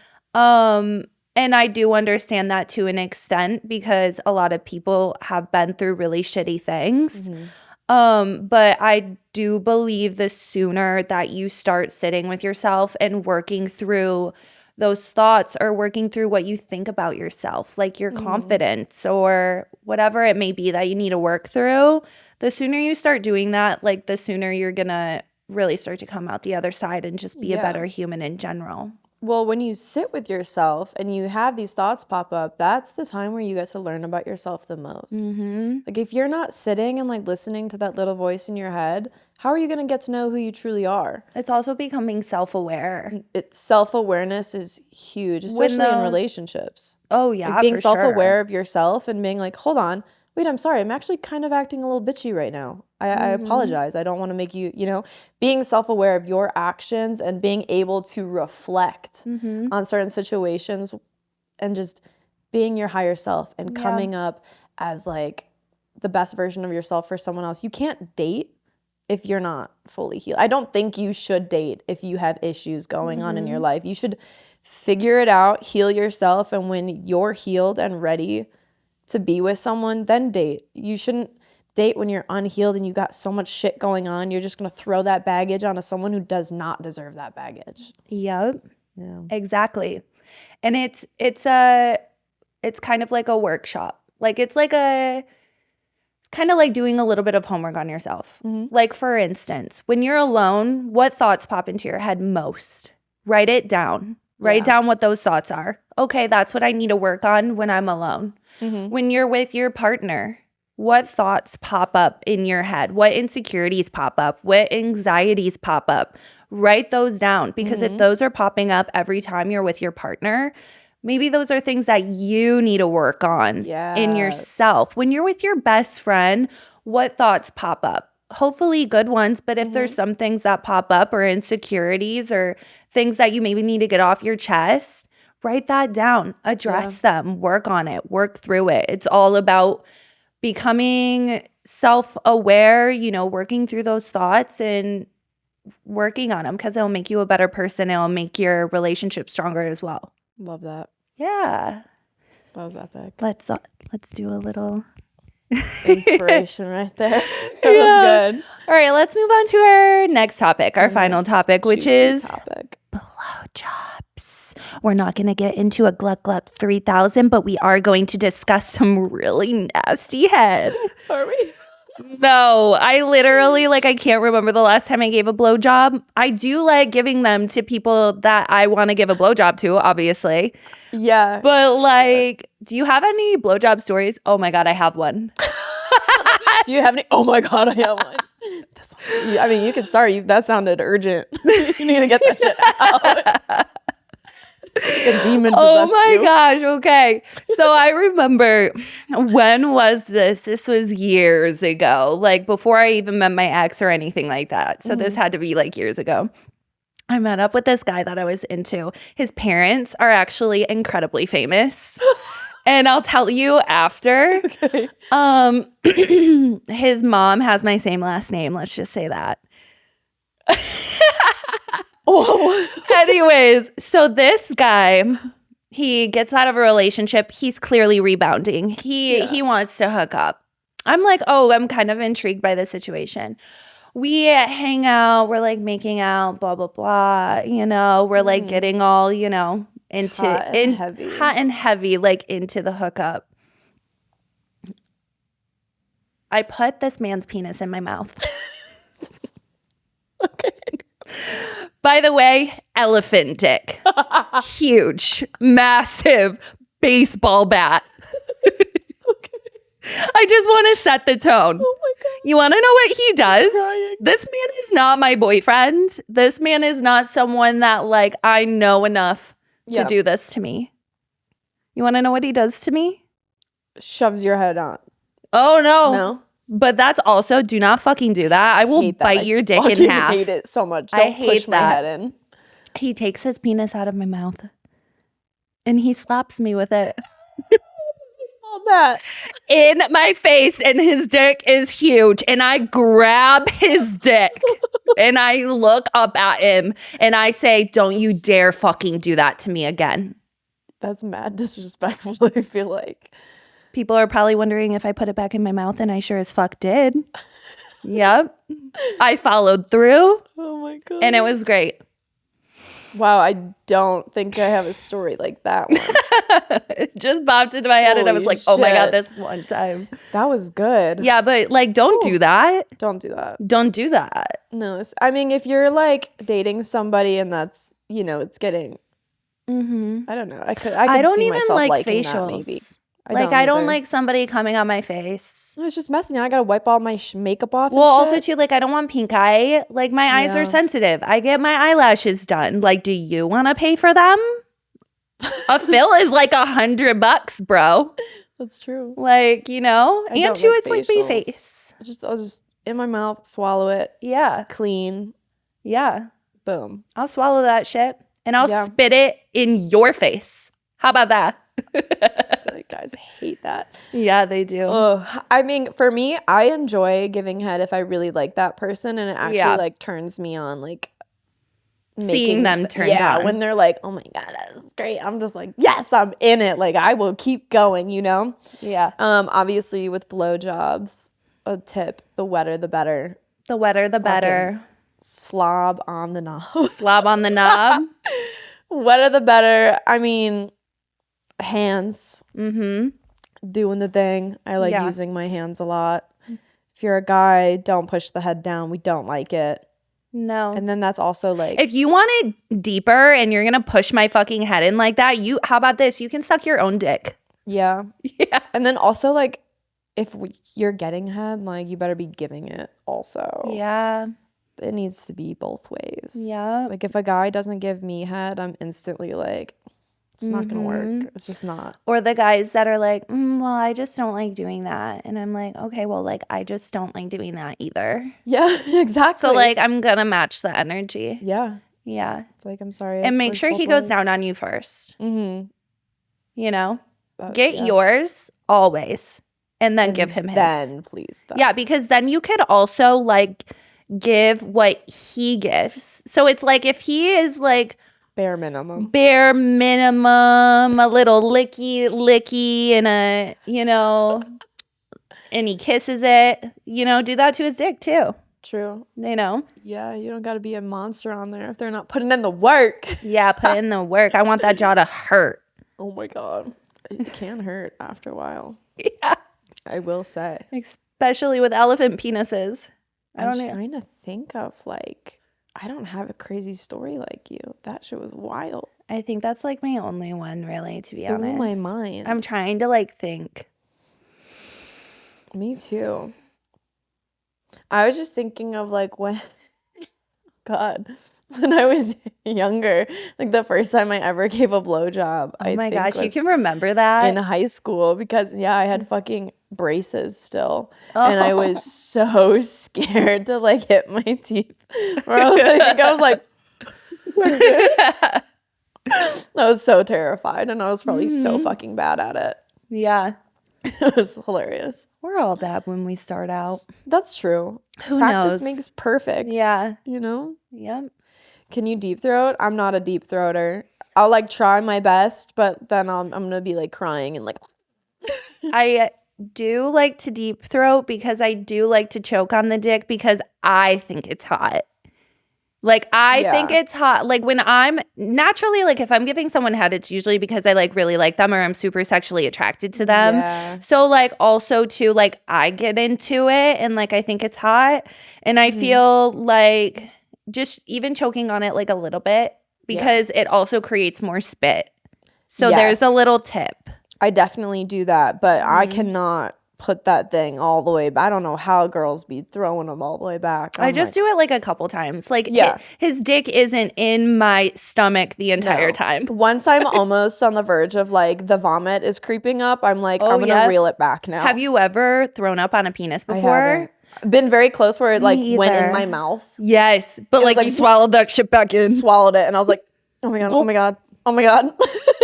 And I do understand that to an extent because a lot of people have been through really shitty things. But I do believe the sooner that you start sitting with yourself and working through those thoughts or working through what you think about yourself, like your confidence or whatever it may be that you need to work through, the sooner you start doing that, like the sooner you're going to really start to come out the other side and just be a better human in general. Well, when you sit with yourself and you have these thoughts pop up, that's the time where you get to learn about yourself the most. Like if you're not sitting and like listening to that little voice in your head, how are you going to get to know who you truly are? It's also becoming self-aware. Self-awareness is huge, especially in relationships. Oh, yeah, like being self-aware of yourself and being like, hold on, wait, I'm sorry. I'm actually kind of acting a little bitchy right now. I apologize. I don't want to make you, being self-aware of your actions and being able to reflect on certain situations and just being your higher self and coming up as like the best version of yourself for someone else. You can't date if you're not fully healed. I don't think you should date if you have issues going on in your life. You should figure it out, heal yourself, and when you're healed and ready to be with someone, then date. You shouldn't date when you're unhealed and you got so much shit going on. You're just going to throw that baggage onto someone who does not deserve that baggage. Yep. Yeah. Exactly. And it's kind of like a workshop. Like it's like kind of like doing a little bit of homework on yourself. Like for instance, when you're alone, what thoughts pop into your head most? Write it down. Write down what those thoughts are. Okay, that's what I need to work on when I'm alone. When you're with your partner, what thoughts pop up in your head? What insecurities pop up? What anxieties pop up? Write those down because if those are popping up every time you're with your partner, maybe those are things that you need to work on in yourself. When you're with your best friend, what thoughts pop up? Hopefully good ones, but if there's some things that pop up or insecurities or things that you maybe need to get off your chest, write that down, address them, work on it, work through it. It's all about becoming self-aware, working through those thoughts and working on them because it'll make you a better person. It'll make your relationship stronger as well. Love that. Yeah. That was epic. Let's do a little inspiration right there. That was good. All right, let's move on to our next topic, our final topic, which is blowjobs. We're not going to get into a Gluck Gluck 3000, but we are going to discuss some really nasty head. Are we? No, I literally, like, I can't remember the last time I gave a blowjob. I do like giving them to people that I want to give a blowjob to, obviously. Yeah. But, like, do you have any blowjob stories? Oh, my God, I have one. Do you have any? Oh, my God, I have one. I mean, you could start. That sounded urgent. You need to get that shit out. A demon possessed Oh, my you. gosh, okay. So I remember, when was this? This was years ago, like, before I even met my ex or anything like that. So this had to be, like, years ago. I met up with this guy that I was into. His parents are actually incredibly famous. And I'll tell you after. Okay. His mom has my same last name. Let's just say that. Oh. Anyways, so this guy, he gets out of a relationship. He's clearly rebounding. He wants to hook up. I'm like, oh, I'm kind of intrigued by the situation. We hang out. We're like making out, blah, blah, blah. You know, we're like getting all, you know, into hot and heavy, like into the hookup. I put this man's penis in my mouth. Okay. By the way, elephant dick. Huge, massive baseball bat. I just want to set the tone. Oh my God. You want to know what he does? Crying. This man is not my boyfriend. This man is not someone that, like, I know enough to do this to me. You want to know what he does to me? Shoves your head on. Oh, no. No? But that's also, do not fucking do that. I will bite your dick in half. I hate it so much. Don't push my head in. He takes his penis out of my mouth and he slaps me with it. All that. In my face, and his dick is huge. And I grab his dick and I look up at him and I say, don't you dare fucking do that to me again. That's mad disrespectful, I feel like. People are probably wondering if I put it back in my mouth, and I sure as fuck did. Yep. I followed through. Oh my God. And it was great. Wow, I don't think I have a story like that one. It just popped into my head. Holy and I was like, oh my God, this one time. That was good. Yeah, but like, don't do that. Don't do that. Don't do that. No, I mean, if you're like dating somebody and that's, you know, it's getting, I don't know. I don't see even like facials. facials. Maybe. I don't like somebody coming on my face. It's just messy. Now I gotta wipe all my makeup off. Well, also too, like, I don't want pink eye. Like, my eyes are sensitive. I get my eyelashes done. Like, do you want to pay for them? A fill is like $100, bro. That's true. Like, you know, and too, it's like B-face. I'll just in my mouth, swallow it. Yeah. Clean. Yeah. Boom. I'll swallow that shit and I'll spit it in your face. How about that? I feel like guys hate that. Yeah, they do. I mean, for me, I enjoy giving head if I really like that person and it actually like turns me on, like seeing them turned on. When they're like, oh my God, that's great. I'm just like, yes, I'm in it. Like, I will keep going, you know? Yeah. Obviously with blowjobs, a tip, the wetter the better. The wetter the better. Slob on the knob. Slob on the knob. Wetter the better. I mean, hands. Doing the thing. I like using my hands a lot. If you're a guy, don't push the head down. We don't like it. No. And then that's also like, if you want it deeper and you're gonna push my fucking head in like that, how about this? You can suck your own dick. Yeah. Yeah. And then also like, if you're getting head, like you better be giving it also. Yeah. It needs to be both ways. Yeah. Like if a guy doesn't give me head, I'm instantly like, it's not gonna work. It's just not. Or the guys that are like, well, I just don't like doing that. And I'm like, okay, well, like, I just don't like doing that either. Yeah, exactly. So like, I'm gonna match the energy. Yeah. Yeah. It's like, I'm sorry. And make sure he goes down on you first. You know? Get yours always. And then give him his. Then please. Yeah, because then you could also like give what he gives. So it's like if he is like bare minimum, a little licky and a, you know, and he kisses it, you know, do that to his dick too. True. You know? Yeah, you don't got to be a monster on there if they're not putting in the work. Yeah, put in the work. I want that jaw to hurt. Oh my God. It can hurt after a while. Yeah. I will say. especially with elephant penises. I'm trying to think of like, I don't have a crazy story like you. That shit was wild. I think that's like my only one, really, to be honest. Blew my mind. I'm trying to like think. Me too. I was just thinking of like when I was younger, like the first time I ever gave a blowjob. Oh my gosh, you can remember that? In high school, because I had fucking braces still. And I was so scared to like hit my teeth. Where I was like I was so terrified, and I was probably so fucking bad at it. Yeah. It was hilarious. We're all bad when we start out. That's true. Practice makes perfect. Yeah. You know? Yep. Can you deep throat? I'm not a deep throater. I'll like try my best, but then I'm gonna be like crying and like. I do like to deep throat because I do like to choke on the dick because I think it's hot. Like, I think it's hot. Like, when I'm naturally, like, if I'm giving someone head, it's usually because I, like, really like them or I'm super sexually attracted to them. Yeah. So, like, also, too, like, I get into it and, like, I think it's hot. And I feel like just even choking on it, like, a little bit because it also creates more spit. So, there's a little tip. I definitely do that, but I cannot put that thing all the way back. I don't know how girls be throwing them all the way back. I just do it like a couple times. Like his dick isn't in my stomach the entire time. Once I'm almost on the verge of like the vomit is creeping up, I'm like, I'm gonna reel it back now. Have you ever thrown up on a penis before? I haven't. Been very close where it like went in my mouth. Yes, but like you swallowed that shit back in. Swallowed it, and I was like, oh my god, oh my god, oh my god.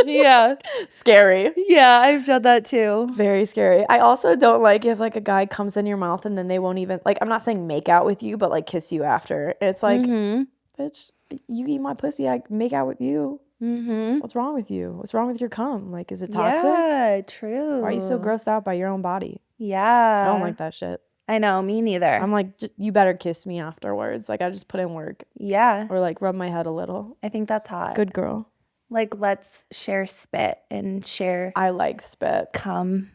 Yeah. Scary. Yeah, I've done that too. Very scary. I also don't like if like a guy comes in your mouth and then they won't even like, I'm not saying make out with you, but like kiss you after. It's like, bitch, you eat my pussy, I make out with you. What's wrong with you? What's wrong with your cum? Like, is it toxic? Yeah, true. Why are you so grossed out by your own body? Yeah. I don't like that shit. I know, me neither. I'm like, you better kiss me afterwards. Like, I just put in work. Yeah. Or like rub my head a little. I think that's hot. Good girl. Like, let's share spit and share. I like spit. Cum.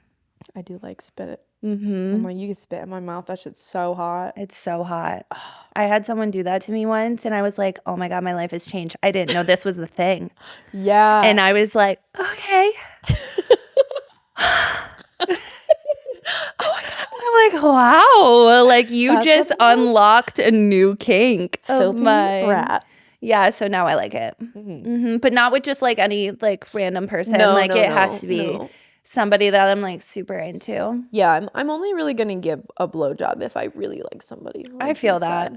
I do like spit. I'm like, you can spit in my mouth. That shit's so hot. It's so hot. I had someone do that to me once, and I was like, oh my God, my life has changed. I didn't know this was the thing. Yeah. And I was like, okay. I'm like, wow. Like, you that's just unlocked a new kink. Filthy brat. Yeah, so now I like it. But not with just like any like random person. Like it has to be somebody that I'm like super into. Yeah, I'm only really gonna give a blowjob if I really like somebody. Like I feel that.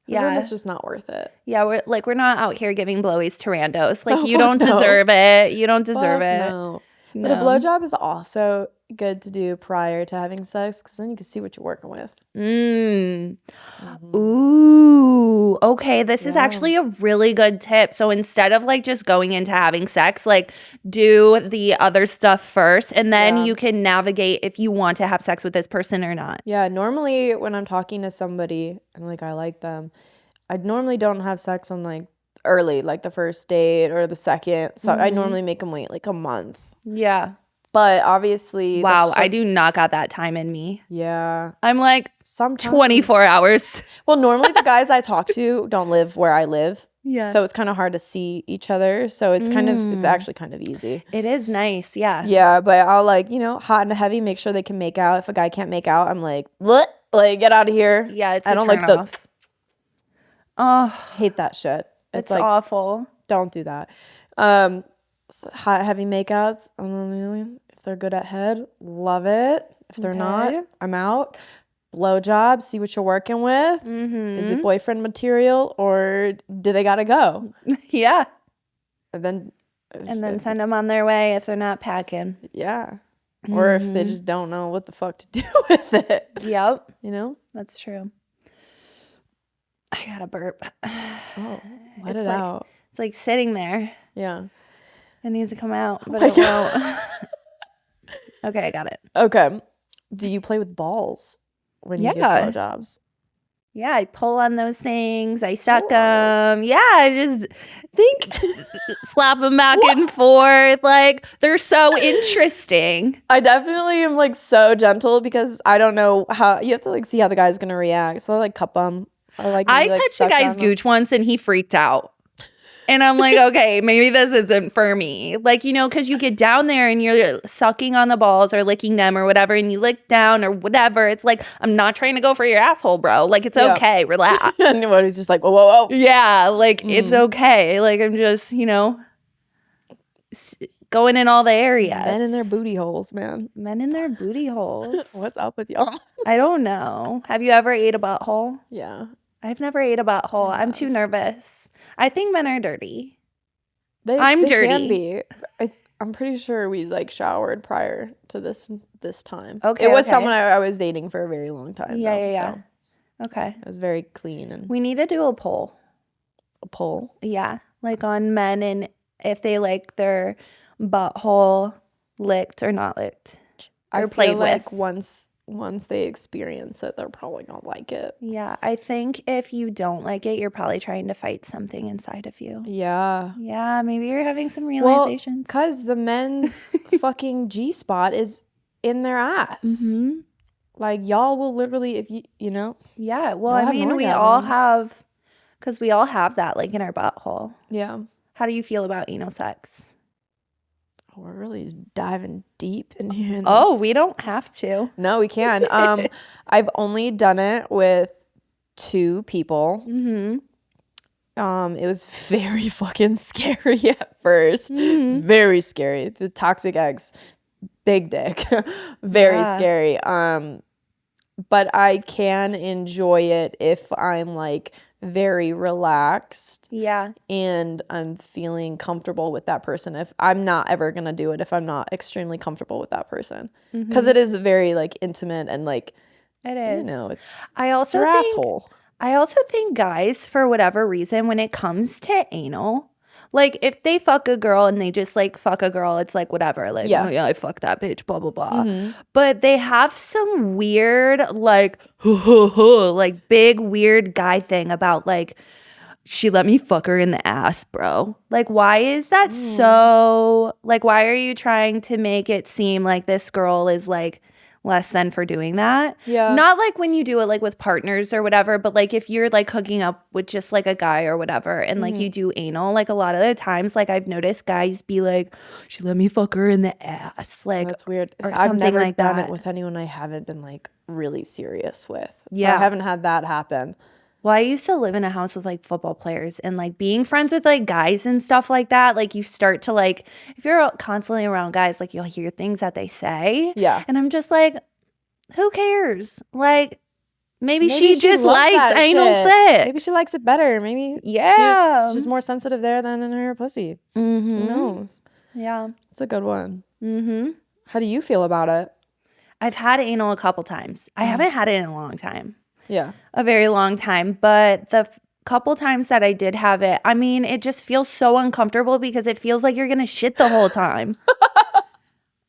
Yeah, then it's just not worth it. Yeah, we're not out here giving blowies to randos. Like you don't deserve it. You don't deserve it. No. But a blowjob is also good to do prior to having sex because then you can see what you're working with. Ooh, okay. This is actually a really good tip. So instead of like just going into having sex, like do the other stuff first and then you can navigate if you want to have sex with this person or not. Yeah, normally when I'm talking to somebody and like I like them, I normally don't have sex on like early, like the first date or the second. So I normally make them wait like a month. Yeah. But obviously... Wow, I do not got that time in me. Yeah. I'm like sometimes 24 hours. Well, normally the guys I talk to don't live where I live. Yeah. So it's kind of hard to see each other. So it's it's actually kind of easy. It is nice, yeah. Yeah, but I'll like, hot and heavy, make sure they can make out. If a guy can't make out, I'm like, what? Like, get out of here. Yeah, it's I don't like off. Hate that shit. It's like, awful. Don't do that. So hot, heavy makeouts, if they're good at head, love it. If they're not, I'm out. Blowjobs, see what you're working with. Is it boyfriend material or do they gotta go? Yeah. And then send them on their way if they're not packing. Yeah. Or if they just don't know what the fuck to do with it. Yep. That's true. I gotta burp. Oh, let it out. It's like sitting there. Yeah. It needs to come out, but it won't. Okay, I got it. Okay. Do you play with balls when you give blowjobs? Yeah, I pull on those things. I suck them. Yeah, I just slap them back and forth. Like, they're so interesting. I definitely am like so gentle because I don't know how you have to like see how the guy's gonna react. So I like cup him. Or, like, I maybe, like, touched a suck guy's on him. gooch once and he freaked out. And I'm like, okay, maybe this isn't for me. Like, you know, because you get down there and you're sucking on the balls or licking them or whatever, and you lick down or whatever. It's like, I'm not trying to go for your asshole, bro. Like, it's okay. Relax. And he's just like, whoa, whoa, whoa. Yeah, like, it's okay. Like, I'm just, you know, going in all the areas. Men in their booty holes, man. Men in their booty holes. What's up with y'all? I don't know. Have you ever ate a butthole? Yeah. I've never ate a butthole. I'm too nervous. I think men are dirty. I'm dirty. Can be. I'm pretty sure we like showered prior to this time. Okay. It was someone I was dating for a very long time. Yeah. So okay. it was very clean and we need to do a poll. a poll. Yeah, like on men and if they like their butthole licked or not licked or played like with. Once they experience it, they're probably gonna like it. Yeah, I think if you don't like it, you're probably trying to fight something inside of you. Yeah. Yeah, maybe you're having some realizations. Because the men's fucking G-spot is in their ass. Mm-hmm. Like, y'all will literally, if you know. Yeah, well, I mean, we all have, because we all have that, like, in our butthole. Yeah. How do you feel about anal sex? We're really diving deep in here. We don't have to. No, we can. I've only done it with 2 people. Mm-hmm. It was very fucking scary at first. Mm-hmm. Very scary. The toxic eggs, big dick, very scary. But I can enjoy it if I'm like very relaxed. Yeah. And I'm feeling comfortable with that person. If I'm not ever going to do it if I'm not extremely comfortable with that person. Because it is very like intimate and like it is. You know, it's your asshole. I also think guys, for whatever reason, when it comes to anal, like if they fuck a girl and they just like fuck a girl, it's like whatever. Like, oh yeah, I fucked that bitch, blah, blah, blah. Mm-hmm. But they have some weird like, like big weird guy thing about like, she let me fuck her in the ass, bro. Like, why is that so, like, why are you trying to make it seem like this girl is like less than for doing that? Yeah. Not like when you do it like with partners or whatever, but like if you're like hooking up with just like a guy or whatever and like you do anal, like a lot of the times like I've noticed guys be like, she let me fuck her in the ass. Like, that's weird. Or I've something never like done that. it with anyone I haven't been like really serious with. So Yeah. I haven't had that happen. Well, I used to live in a house with like football players and like being friends with like guys and stuff like that. Like you start to like, if you're constantly around guys, like you'll hear things that they say. Yeah. And I'm just like, who cares? Like maybe she just likes anal sex. Maybe she likes it better. Maybe she's more sensitive there than in her pussy. Mm-hmm. Who knows? Yeah. It's a good one. Mm-hmm. How do you feel about it? I've had anal a couple times. I haven't had it in a long time. Yeah. A very long time. But the couple times that I did have it, I mean, it just feels so uncomfortable because it feels like you're going to shit the whole time.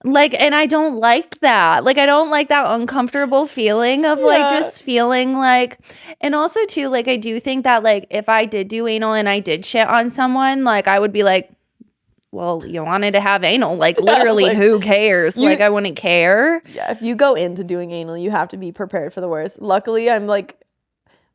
Like, and I don't like that. Like, I don't like that uncomfortable feeling of like just feeling like, and also too, like, I do think that like if I did do anal and I did shit on someone, like I would be like, well, you wanted to have anal. Like literally, like, who cares? Like I wouldn't care. Yeah, if you go into doing anal, you have to be prepared for the worst. Luckily, I'm like,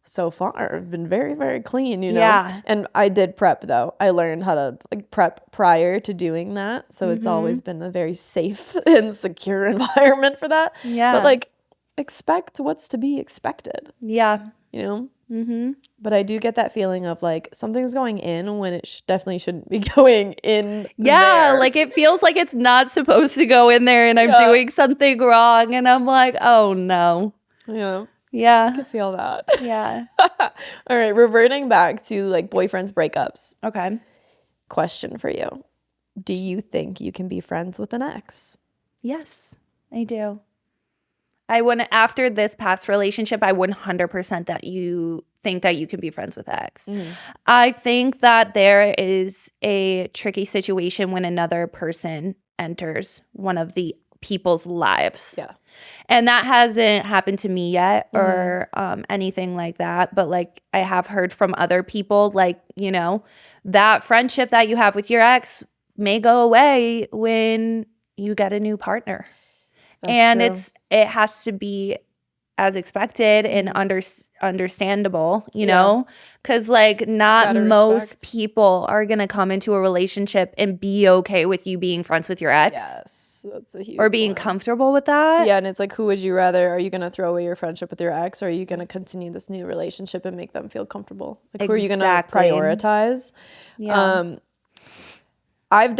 so far, I've been very, very clean, you know? Yeah. And I did prep though. I learned how to like prep prior to doing that. So it's always been a very safe and secure environment for that. Yeah. But like expect what's to be expected. Yeah. You know? Mm-hmm. But I do get that feeling of like something's going in when it definitely shouldn't be going in. Yeah, there. like it feels like it's not supposed to go in there and I'm doing something wrong and I'm like, oh no. Yeah. Yeah. I can feel that. Yeah. All right, reverting back to like boyfriends breakups. Okay. Question for you. Do you think you can be friends with an ex? Yes, I do. I wouldn't, after this past relationship, I 100% that you think that you can be friends with ex. Mm. I think that there is a tricky situation when another person enters one of the people's lives. Yeah. And that hasn't happened to me yet or anything like that. But like I have heard from other people, like, you know, that friendship that you have with your ex may go away when you get a new partner. And true. it has to be as expected and understandable, you know, because like not most people are going to come into a relationship and be okay with you being friends with your ex. Yes, that's a huge or being comfortable with that. Yeah, and it's like, who would you rather? Are you going to throw away your friendship with your ex, or are you going to continue this new relationship and make them feel comfortable? Like, who are you going to prioritize? Yeah. I'm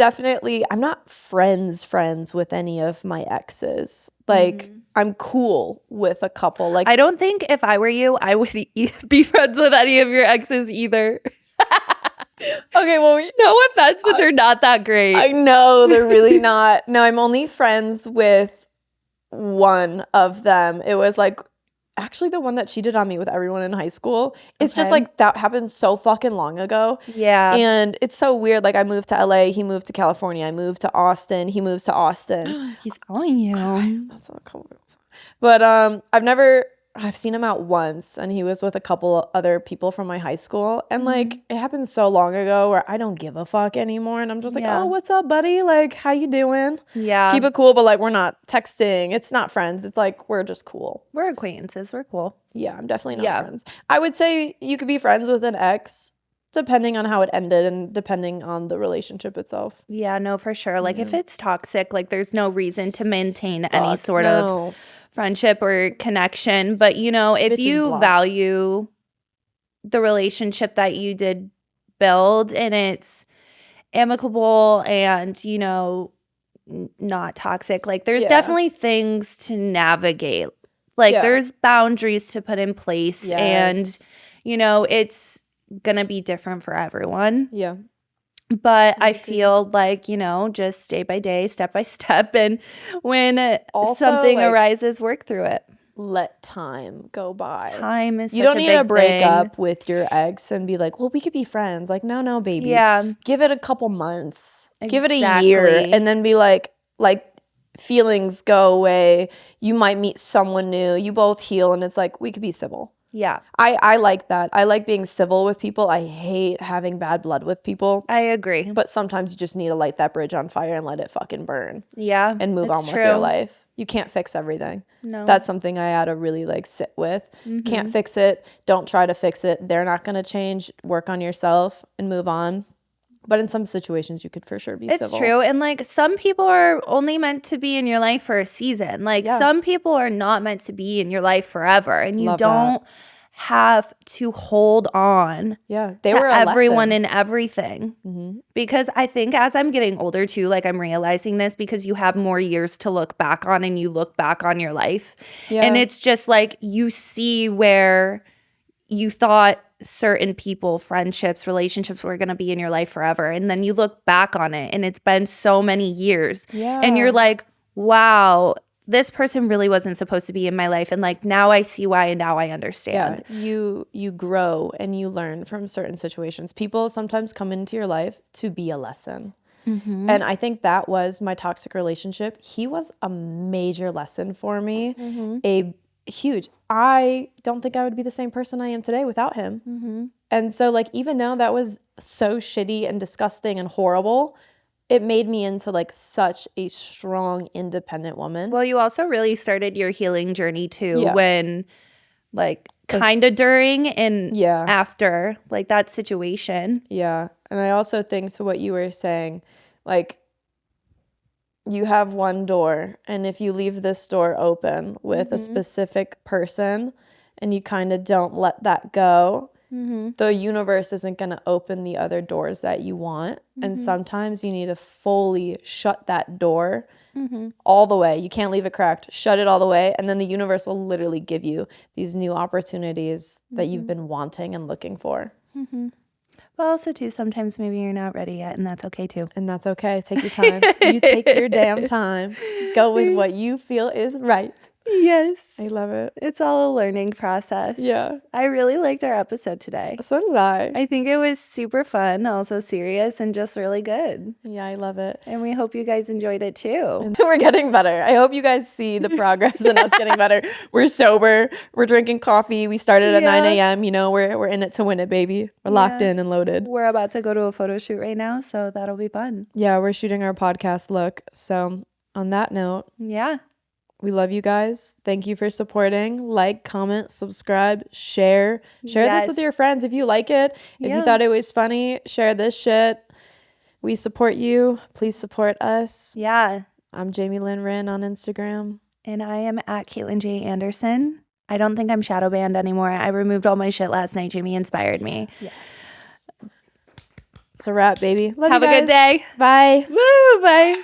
not friends with any of my exes. Like, I'm cool with a couple. Like, I don't think if I were you, I would be friends with any of your exes either. Okay, well, no offense, but they're not that great. I know, they're really not. No, I'm only friends with one of them. It was like, actually the one that cheated on me with everyone in high school. It's just like that happened so fucking long ago. Yeah. And it's so weird. Like I moved to LA, he moved to California. I moved to Austin, he moves to Austin. He's following you. That's not cool. But I've seen him out once, and he was with a couple other people from my high school. And like it happened so long ago where I don't give a fuck anymore. And I'm just like, oh, what's up, buddy? Like, how you doing? Yeah. Keep it cool, but like we're not texting. It's not friends. It's like we're just cool. We're acquaintances. We're cool. Yeah, I'm definitely not friends. I would say you could be friends with an ex depending on how it ended and depending on the relationship itself. Yeah, no, for sure. Like if it's toxic, like there's no reason to maintain any sort of friendship or connection. But, you know, if you value the relationship that you did build and it's amicable and, you know, not toxic, like there's definitely things to navigate. Like there's boundaries to put in place and, you know, it's going to be different for everyone. Yeah. But I feel like, you know, just day by day, step by step. And when something arises, work through it. Let time go by. Time is such a big thing. You don't need to break up with your ex and be like, well, we could be friends. Like, no, baby. Yeah. Give it a couple months. Give it a year. And then be like, feelings go away. You might meet someone new. You both heal. And it's like, we could be civil. Yeah. I like that. I like being civil with people. I hate having bad blood with people. I agree. But sometimes you just need to light that bridge on fire and let it fucking burn. Yeah. And move on with your life. You can't fix everything. No. That's something I had to really sit with. Can't fix it. Don't try to fix it. They're not going to change. Work on yourself and move on. But in some situations, you could for sure be civil. It's true. And like some people are only meant to be in your life for a season. Like some people are not meant to be in your life forever. And you don't have to hold on to everyone and everything. Because I think as I'm getting older too, like I'm realizing this because you have more years to look back on and you look back on your life. Yeah. And it's just like you see where you thought certain people, friendships, relationships were going to be in your life forever. And then you look back on it and it's been so many years. Yeah. And you're like, wow, this person really wasn't supposed to be in my life. And like now I see why and now I understand. Yeah. You grow and you learn from certain situations. People sometimes come into your life to be a lesson. And I think that was my toxic relationship. He was a major lesson for me. Huge. I don't think I would be the same person I am today without him. And so like, even though that was so shitty and disgusting and horrible, it made me into like such a strong, independent woman. Well, you also really started your healing journey too when like kind of during and after like that situation. Yeah. And I also think to what you were saying, like, you have one door, and if you leave this door open with a specific person and you kind of don't let that go, the universe isn't going to open the other doors that you want. And sometimes you need to fully shut that door all the way. You can't leave it cracked. Shut it all the way. And then the universe will literally give you these new opportunities that you've been wanting and looking for. But also, too, sometimes maybe you're not ready yet, and that's okay, too. And that's okay. Take your time. You take your damn time. Go with what you feel is right. Yes. I love it. It's all a learning process. Yeah. I really liked our episode today. So did I. I think it was super fun, also serious, and just really good. Yeah, I love it. And we hope you guys enjoyed it too. And we're getting better. I hope you guys see the progress in us getting better. We're sober. We're drinking coffee. We started at 9 a.m. You know, we're in it to win it, baby. We're locked in and loaded. We're about to go to a photo shoot right now, so that'll be fun. Yeah, we're shooting our podcast look. So on that note, we love you guys. Thank you for supporting. Like, comment, subscribe, share. Share this with your friends if you like it. If you thought it was funny, share this shit. We support you. Please support us. Yeah. I'm Jamie Lynn Wren on Instagram. And I am at Caitlin J. Anderson. I don't think I'm shadow banned anymore. I removed all my shit last night. Jamie inspired me. Yes. It's a wrap, baby. Love you guys. Have a good day. Bye. Woo, bye.